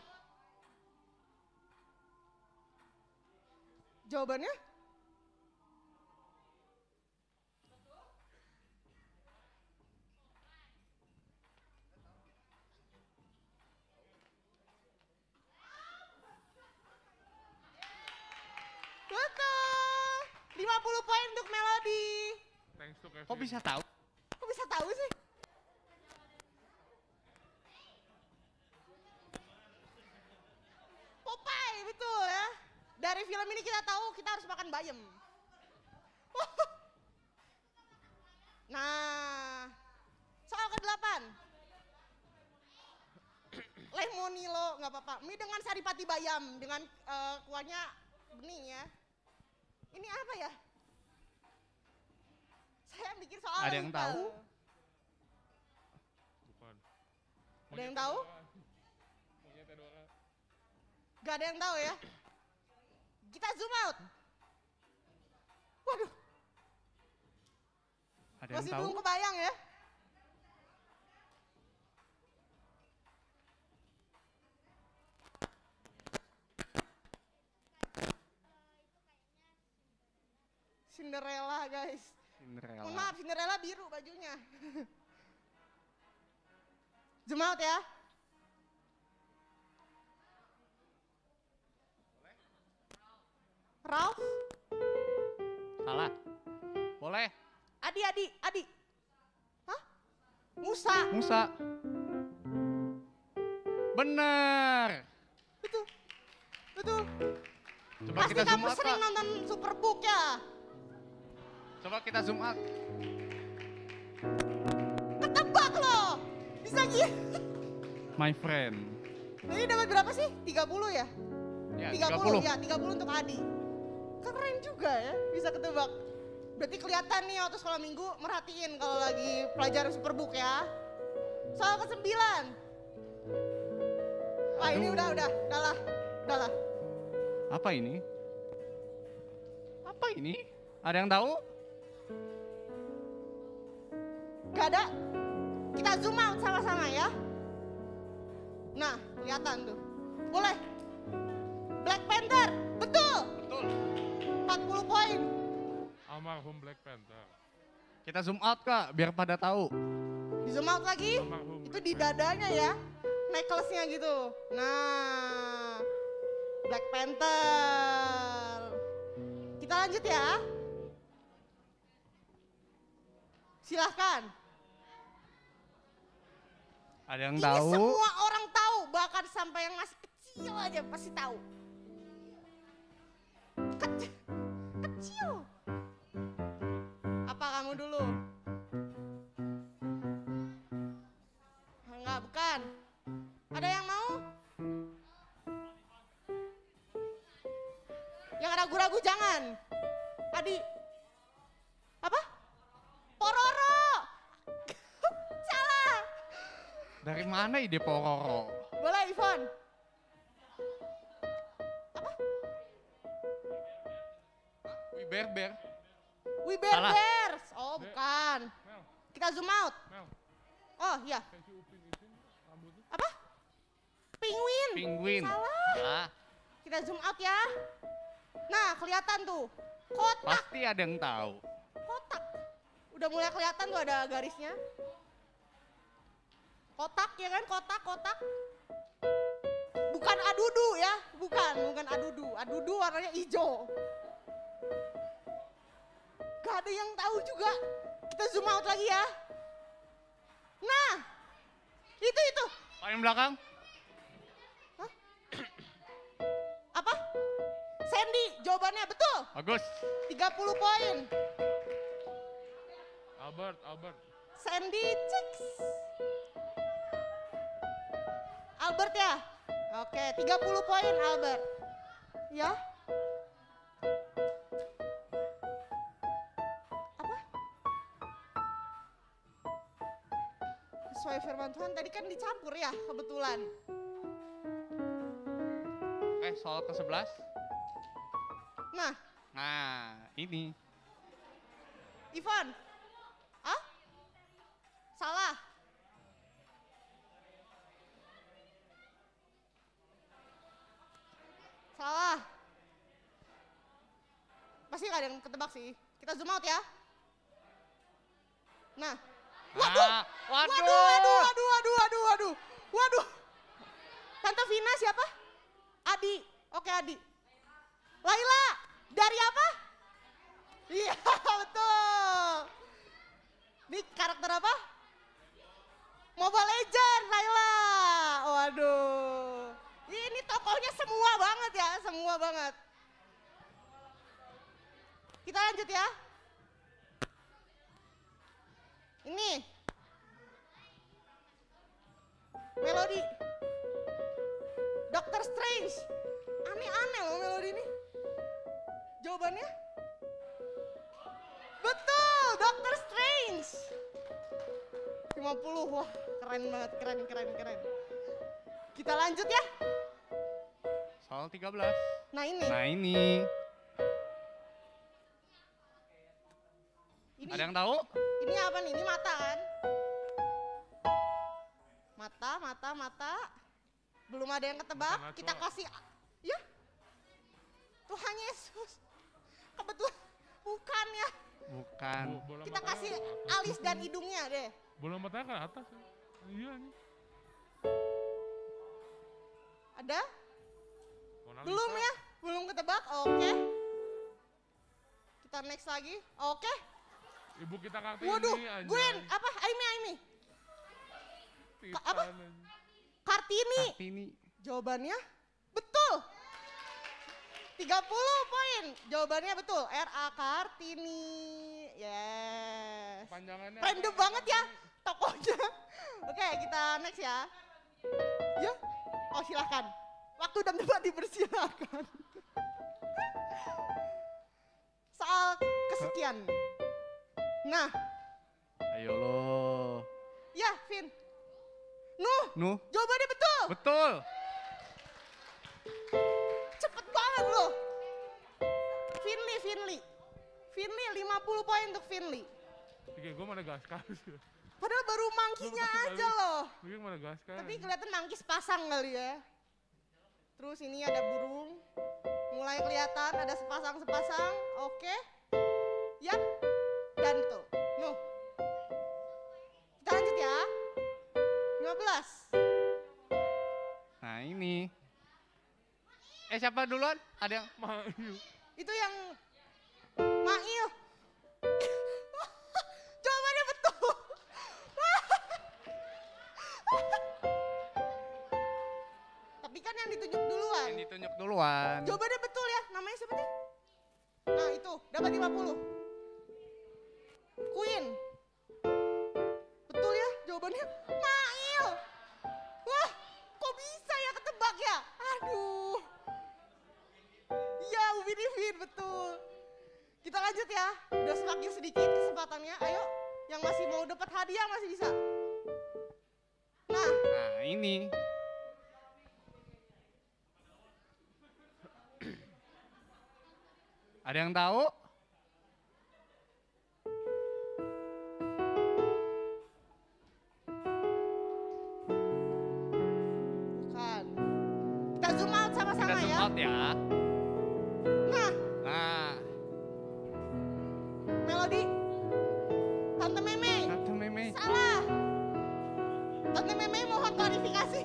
Jawabannya? Betul. 50 poin untuk Melody. Thanks to Kevin. Kok bisa tahu? Kok bisa tahu sih? Popeye, betul ya. Dari film ini kita tahu kita harus makan bayam. Nah, soal ke-8. Lemonilo, nggak apa-apa. Mie dengan saripati bayam, dengan kuahnya bening ya. Ini apa ya? Saya bikin soal Ada yang lupa. tahu? Bukan. Ada yang tahu? Monyet Edora. Gak ada yang tahu ya? Kita zoom out. Waduh, Ada yang masih tahu? belum kebayang ya? Cinderella guys. Cinderella. Mohon maaf, Cinderella biru bajunya. Zoom out ya. Ralph, Salah. Boleh. Adi. Hah? Musa. Musa. Bener. Betul. Betul. Coba Pasti kita zoom kamu out, sering Kak. nonton Superbook ya? Coba kita zoom out. Ketebak loh. Bisa gitu. My friend. Ini dapat berapa sih? 30 ya? Ya, 30 ya, 30 untuk Adi. Keren juga ya, bisa ketebak. Berarti kelihatan nih waktu sekolah minggu merhatiin kalau lagi pelajaran Superbook ya. Soal ke-9. Wah ini Aduh. udah lah. Apa ini? Apa ini? Ada yang tahu? Gak ada? Kita zoom out sama-sama ya. Nah, kelihatan tuh. Boleh. Black Panther, betul. Betul. 40 poin. Almarhum Black Panther. Kita zoom out, Kak, biar pada tahu. Di zoom out lagi. Almarhum Itu Black di Panther. dadanya ya. Necklace-nya gitu. Nah, Black Panther. Kita lanjut ya. Silahkan. Ada yang Ini tahu? semua orang tahu, bahkan sampai yang masih kecil aja pasti tahu. Kecil. Apa kamu dulu? Enggak, bukan. Ada yang mau? Yang ragu-ragu jangan. Adi. Apa? Pororo. Salah. Dari mana ide Pororo? Boleh Ivon. Wih, Bear. We Bear Salah. Bears. Oh bukan. Mel, Kita zoom out. Mel. Oh iya. Kayak si Upin Ipin rambutnya. Apa? Penguin. Penguin. Salah. Salah. Kita zoom out ya. Nah kelihatan tuh. Kotak. Pasti ada yang tahu. Kotak. Udah mulai kelihatan tuh ada garisnya. Kotak ya kan? Kotak. Bukan adudu ya. Bukan adudu. Adudu warnanya hijau. Gak ada yang tahu juga. Kita zoom out lagi ya. Nah, itu. Paling belakang? Apa? Sandy, jawabannya betul. Bagus. 30 poin. Albert. Sandy Chicks. Albert ya? Oke, 30 poin Albert. Ya? Apa? Sesuai firman Tuhan tadi kan dicampur ya kebetulan. Oke, soal ke-11. Nah, Nah, ini. Ivan. Ah? Salah. Salah. pasti gak ada yang ketebak sih. Kita zoom out ya. Nah. Ah, Waduh. Tante Vina siapa? Adi. Oke, Adi. Laila, dari apa? Iya, betul. Ini karakter apa? Mobile Legend, Laila. Waduh. Ini tokohnya semua banget ya, semua banget. Kita lanjut ya. Ini. Melody. Doctor Strange. Aneh-aneh loh melodi ini. Jawabannya? Betul, Doctor Strange. 50, wah keren banget, keren. Kita lanjut ya. Soal 13. Nah ini. Nah ini. Ini, Ada yang tahu? ini apa nih? Ini mata kan? Mata. Belum ada yang ketebak. Mata Kita natural. kasih, ya. Tuhan Yesus. Kebetulan bukan ya. Bukan. Bola Kita matanya kasih ke atas. alis dan hidungnya deh. Bola matanya ke atas. Ya. Iya nih. Ada? Mona Lisa. Belum ya? Belum ketebak? Oke. Kita next lagi. Oke. Ibu kita Kartini. Waduh, anjay. Gwen, apa? Aimi. Titan, apa? anjay. Kartini. Kartini. Jawabannya betul. 30 poin. Jawabannya betul. R.A. Kartini. Yes. Panjangannya. Random banget ya tokohnya. Oke, kita next ya. Ya. Oh, silahkan. Waktu dan tempat dipersilakan. Soal kesekian. Nah, Ayo lo. ya Vin. Nuh. Jawabannya betul. Betul. Cepet banget loh. Finley 50 poin untuk Finley. Pikir gue Madagaskar. Padahal baru mangkinya aja loh. Pikir Madagaskar. Tapi kelihatan mangkis pasang kali ya. Terus ini ada burung. Mulai kelihatan ada sepasang. Oke. Yap. Dan betul. Nuh. Kita lanjut ya. 15. Nah ini. Siapa duluan? Ada yang Mayu. Itu yang Mail. Jawabannya betul. Tapi kan yang ditunjuk duluan. yang ditunjuk duluan. Jawabannya betul ya. Namanya siapa sih? Nah itu, dapat 50. Queen. Betul ya jawabannya? Mail. Wah, kok bisa ya ketebak ya? Aduh. Iya, Ubin Ivin, betul. Kita lanjut ya. Udah semakin sedikit kesempatannya. Ayo, yang masih mau dapat hadiah masih bisa. Nah, Nah ini. Ada yang tahu? bukan. Kita zoom out Kita sama-sama zoom ya. out ya. Nah, Nah, Melody. Tante Meme. Tante Meme. Salah. Tante Meme mohon klarifikasi.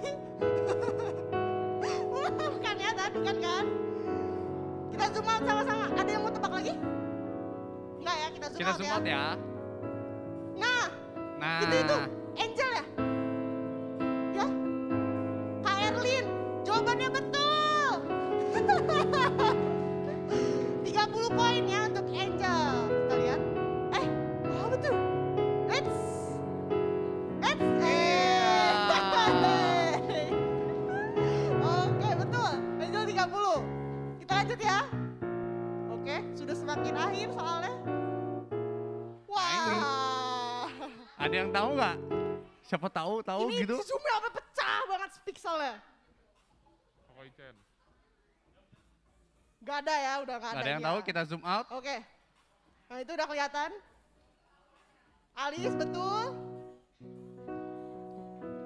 Bukan ya, tadi kan? Kita zoom out sama-sama. Ada yang mau tebak lagi? Enggak ya, kita zoom Kita out zoom ya. out ya. Nah, Nah, itu. Angel ya? Ya? Kak Erlin, jawabannya betul. 30 poin ya untuk Angel. Kita lihat. Apa betul? Let's. Oke, betul. Angel 30. Kita lanjut ya. Oke, sudah semakin akhir soalnya. Wah. ada yang tahu nggak? Siapa tahu Ini gitu? zoomnya apa pecah banget pixelnya. Koko Chen. Gak ada ya, udah gak Nggak ada. ada yang ya. tahu, kita zoom out. Oke. Nah itu udah kelihatan. Alis betul.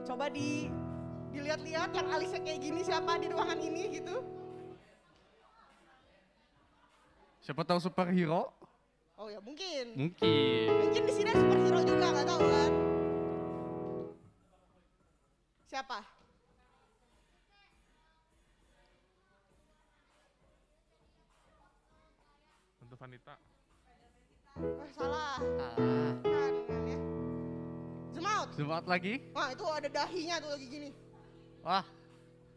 Coba dilihat-lihat yang alisnya kayak gini siapa di ruangan ini gitu. Siapa tahu superhero? Oh ya mungkin. Mungkin. Mungkin di sini ada superhero juga, nggak tahu kan? Siapa? Tante Vanita. Salah. Ah, Kan ya. Zoom out. zoom out lagi. Wah itu ada dahinya tuh lagi gini. Wah,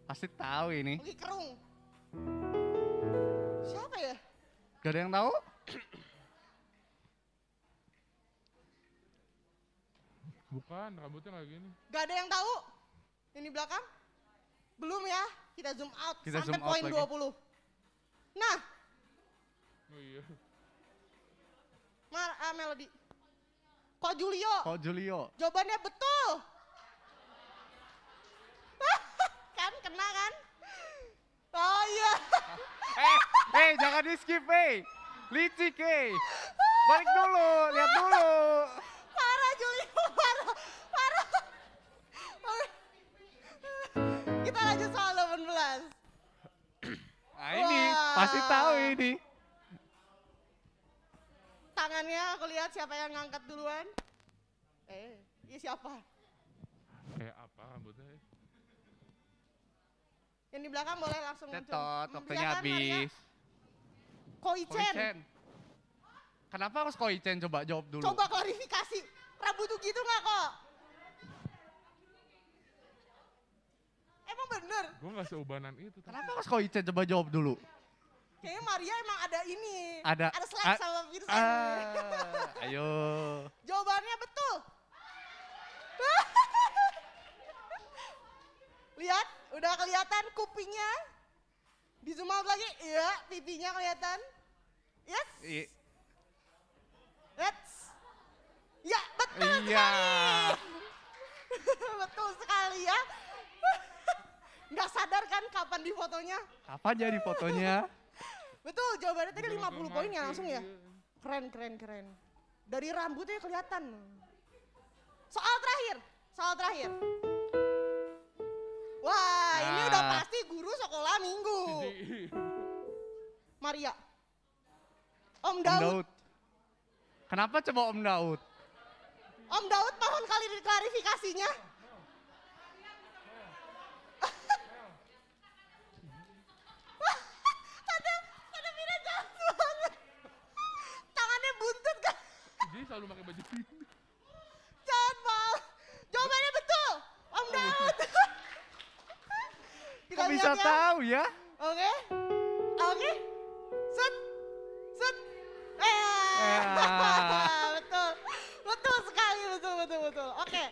pasti tahu ini. Lagi kerung. Siapa ya? Gak ada yang tahu? Bukan, rambutnya kayak gini. Gak ada yang tahu? Ini belakang? Belum ya? Kita zoom out Kita sampai zoom out poin lagi. 20. Nah, Oh iya. Melody. Kok Julio? Kok Julio? Jawabannya betul. Kan kena kan? Oh iya. Jangan di skip, licik, balik dulu, lihat dulu. Parah Julio, parah. Parah. Oke. Kita lanjut soal 18. Nah ini, Wah. pasti tahu ini. Tangannya aku lihat siapa yang ngangkat duluan. Iya siapa? Kayak apa rambutnya? Yang di belakang boleh langsung muncul. Tetot, waktunya Silakan, Maria. habis. Koichen. Koichen. Kenapa harus Koichen? Coba jawab dulu. Coba klarifikasi. Rambut tuh gitu nggak kok? Emang bener? Gue nggak seubanan itu. tapi- Kenapa harus Koichen? Coba jawab dulu. Kayaknya Maria emang ada ini. Ada. slack sama Virsa. Ayo. Jawabannya betul. Lihat, udah kelihatan kupingnya. Di zoom out lagi, iya, pipinya kelihatan. Yes, I- let's. Ya, betul Iya. sekali. Betul sekali ya. Nggak sadar kan kapan di fotonya? Kapan jadi fotonya? Betul, jawabannya tadi Gila, 50 gua poin ya ngerti, langsung ya. iya. Keren, keren, keren. Dari rambutnya kelihatan. Soal terakhir. Wah, ini Ah. udah pasti guru sekolah minggu. Jadi, Maria. Om Om Daud. Daud. Kenapa coba Om Daud? Om Daud mohon kali klarifikasinya. Tanda Mira jahat banget. Tangannya buntut kan. jadi selalu pakai baju ini. Jahat banget. Jawabannya betul. Om Daud. Kita Kok bisa lihat ya. tahu ya? Oke. Oke. Set. Set. Betul. Betul sekali, betul. Oke.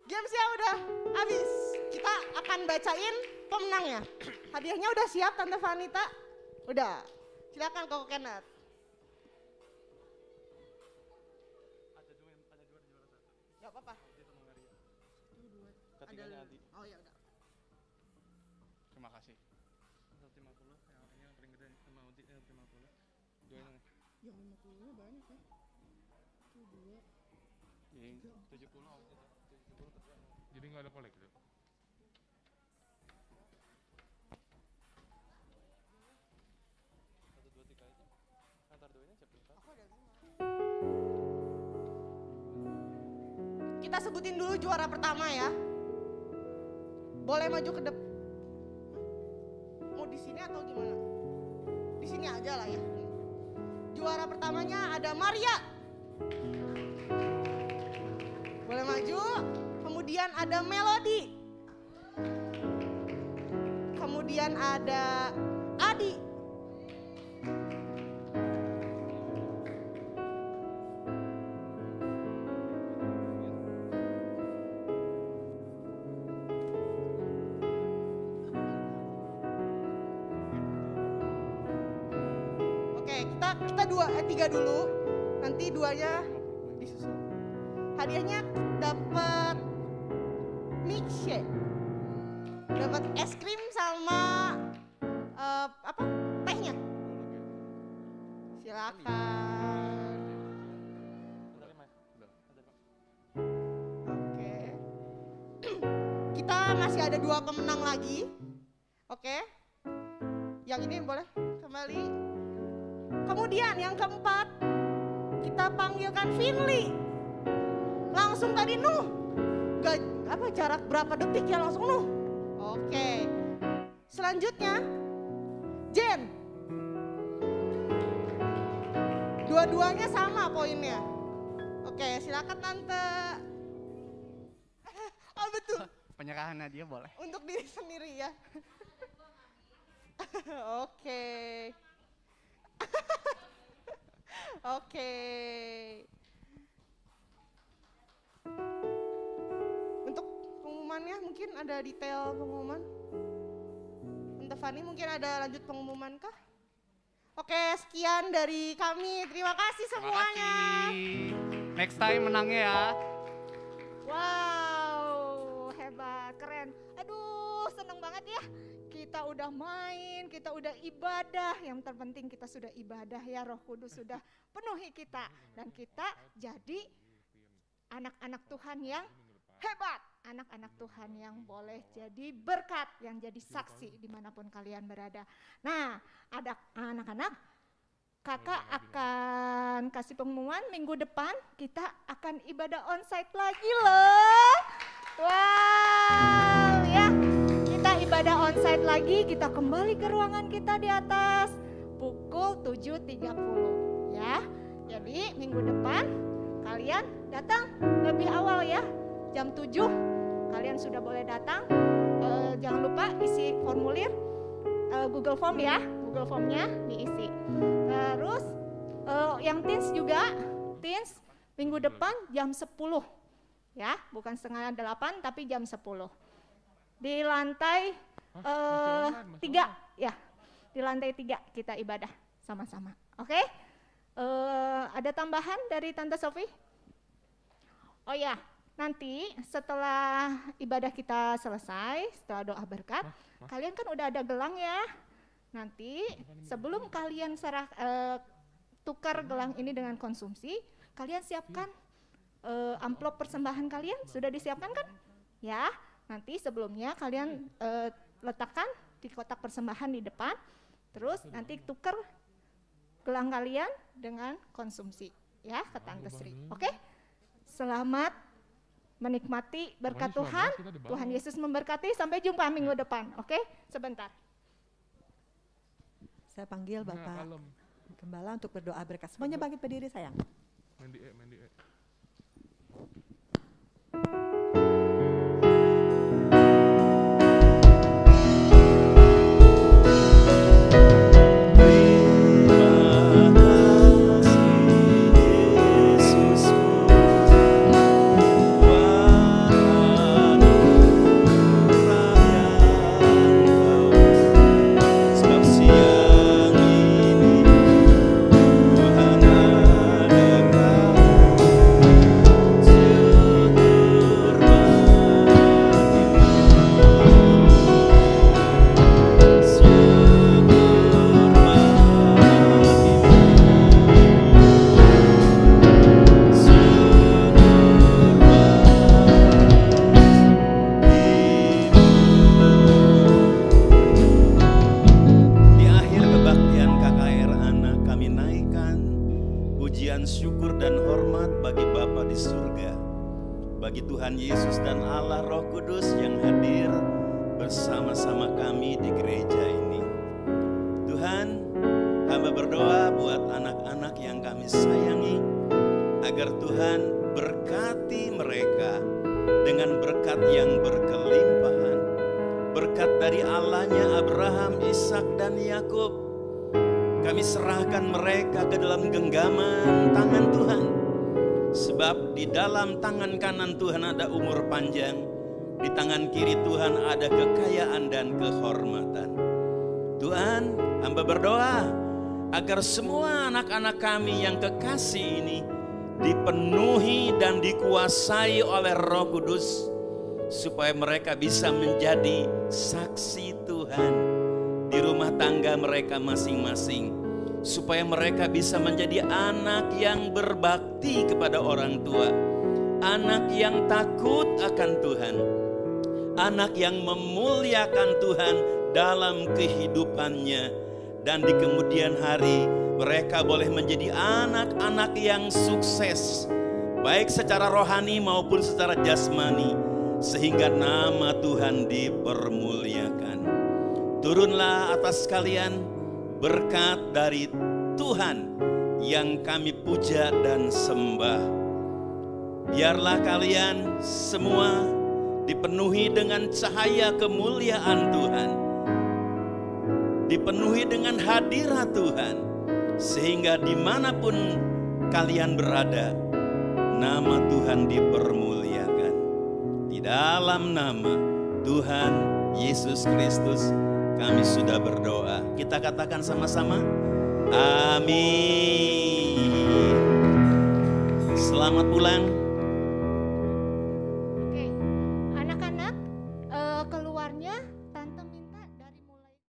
Gamesnya udah habis. Kita akan bacain pemenangnya. Hadiahnya udah siap Tante Vanita? Udah. Silakan Koko Kenneth. Gak apa-apa. Ketiganya Adi. Oh ya udah. Terima kasih. 150, yang paling gede sama Udi 50. Dua ini. Yang 50 banyak ya. Tuh 2. Yang 70 Udi. 70 terus. Jadi nggak ada kolek gitu. Satu, dua, tiga aja. Antar dua ini siapa yang tahu? Aku ada 5. Kita sebutin dulu juara pertama ya. Boleh maju ke depan. Mau di sini atau gimana? Di sini aja lah ya. Juara pertamanya ada Maria. Boleh maju. Kemudian ada Melody. Kemudian ada Adi. Oke, kita tiga dulu. Nanti duanya disusul. Hadiahnya dapat milkshake. Dapat es krim sama apa? Tehnya. Silakan. Oke. Kita masih ada 2 pemenang lagi. Oke. Yang ini boleh kembali. Kemudian yang keempat, kita panggilkan Finley. Langsung tadi Nuh. Jarak berapa detik ya langsung Nuh. Oke. Selanjutnya Jen. Dua-duanya sama poinnya. Oke, silakan Tante. Oh betul. Penyerahan dia boleh. Untuk diri sendiri ya. Oke. Oke. Untuk pengumumannya mungkin ada detail pengumuman. Tante Fani mungkin ada lanjut pengumuman kah? Oke, sekian dari kami. Terima kasih semuanya. Next time menangnya ya. Wow, hebat, keren. Aduh, seneng banget ya. Kita udah main, kita udah ibadah. Yang terpenting kita sudah ibadah ya, Roh Kudus sudah penuhi kita. Dan kita jadi anak-anak Tuhan yang hebat. Anak-anak Tuhan yang boleh jadi berkat, yang jadi saksi dimanapun kalian berada. Nah, ada anak-anak, kakak akan kasih pengumuman minggu depan kita akan ibadah onsite lagi loh. Wow, ya. Kita ibadah onsite lagi, kita kembali ke ruangan kita di atas pukul 7.30 ya. Jadi minggu depan kalian datang lebih awal ya, jam 7 kalian sudah boleh datang. Jangan lupa isi formulir Google Form ya, Google Formnya diisi. Terus yang teens juga, teens minggu depan jam 10 ya, bukan setengah 8 tapi jam 10 di lantai 3 ya, di lantai 3 kita ibadah sama-sama. Oke? Ada tambahan dari Tante Sofi? Oh ya, nanti setelah ibadah kita selesai, setelah doa berkat, kalian kan udah ada gelang ya. Nanti sebelum kalian tukar gelang ini dengan konsumsi, kalian siapkan amplop persembahan kalian, sudah disiapkan kan? Ya, nanti sebelumnya kalian letakkan di kotak persembahan di depan, terus nanti tukar gelang kalian dengan konsumsi ya ke Tante Sri. Oke? Selamat menikmati berkat Tuhan. Tuhan Yesus memberkati. Sampai jumpa minggu depan. Oke? Sebentar. Saya panggil Bapak Gembala untuk berdoa berkat. Semuanya bangkit berdiri sayang. Mandi. Bagi Tuhan Yesus dan Allah Roh Kudus yang hadir bersama-sama kami di gereja ini. Tuhan, hamba berdoa buat anak-anak yang kami sayangi, agar Tuhan berkati mereka dengan berkat yang berkelimpahan. Berkat dari Allahnya Abraham, Ishak dan Yakub. Kami serahkan mereka ke dalam genggaman tangan Tuhan. Sebab di dalam tangan kanan Tuhan ada umur panjang, di tangan kiri Tuhan ada kekayaan dan kehormatan. Tuhan, hamba berdoa agar semua anak-anak kami yang kekasih ini dipenuhi dan dikuasai oleh Roh Kudus, supaya mereka bisa menjadi saksi Tuhan di rumah tangga mereka masing-masing. Supaya mereka bisa menjadi anak yang berbakti kepada orang tua, anak yang takut akan Tuhan, anak yang memuliakan Tuhan dalam kehidupannya, dan di kemudian hari mereka boleh menjadi anak-anak yang sukses, baik secara rohani maupun secara jasmani, sehingga nama Tuhan dipermuliakan. Turunlah atas kalian berkat dari Tuhan yang kami puja dan sembah. Biarlah kalian semua dipenuhi dengan cahaya kemuliaan Tuhan, dipenuhi dengan hadirat Tuhan, sehingga dimanapun kalian berada, nama Tuhan dipermuliakan. Di dalam nama Tuhan Yesus Kristus kami sudah berdoa. Kita katakan sama-sama, amin. Selamat pulang.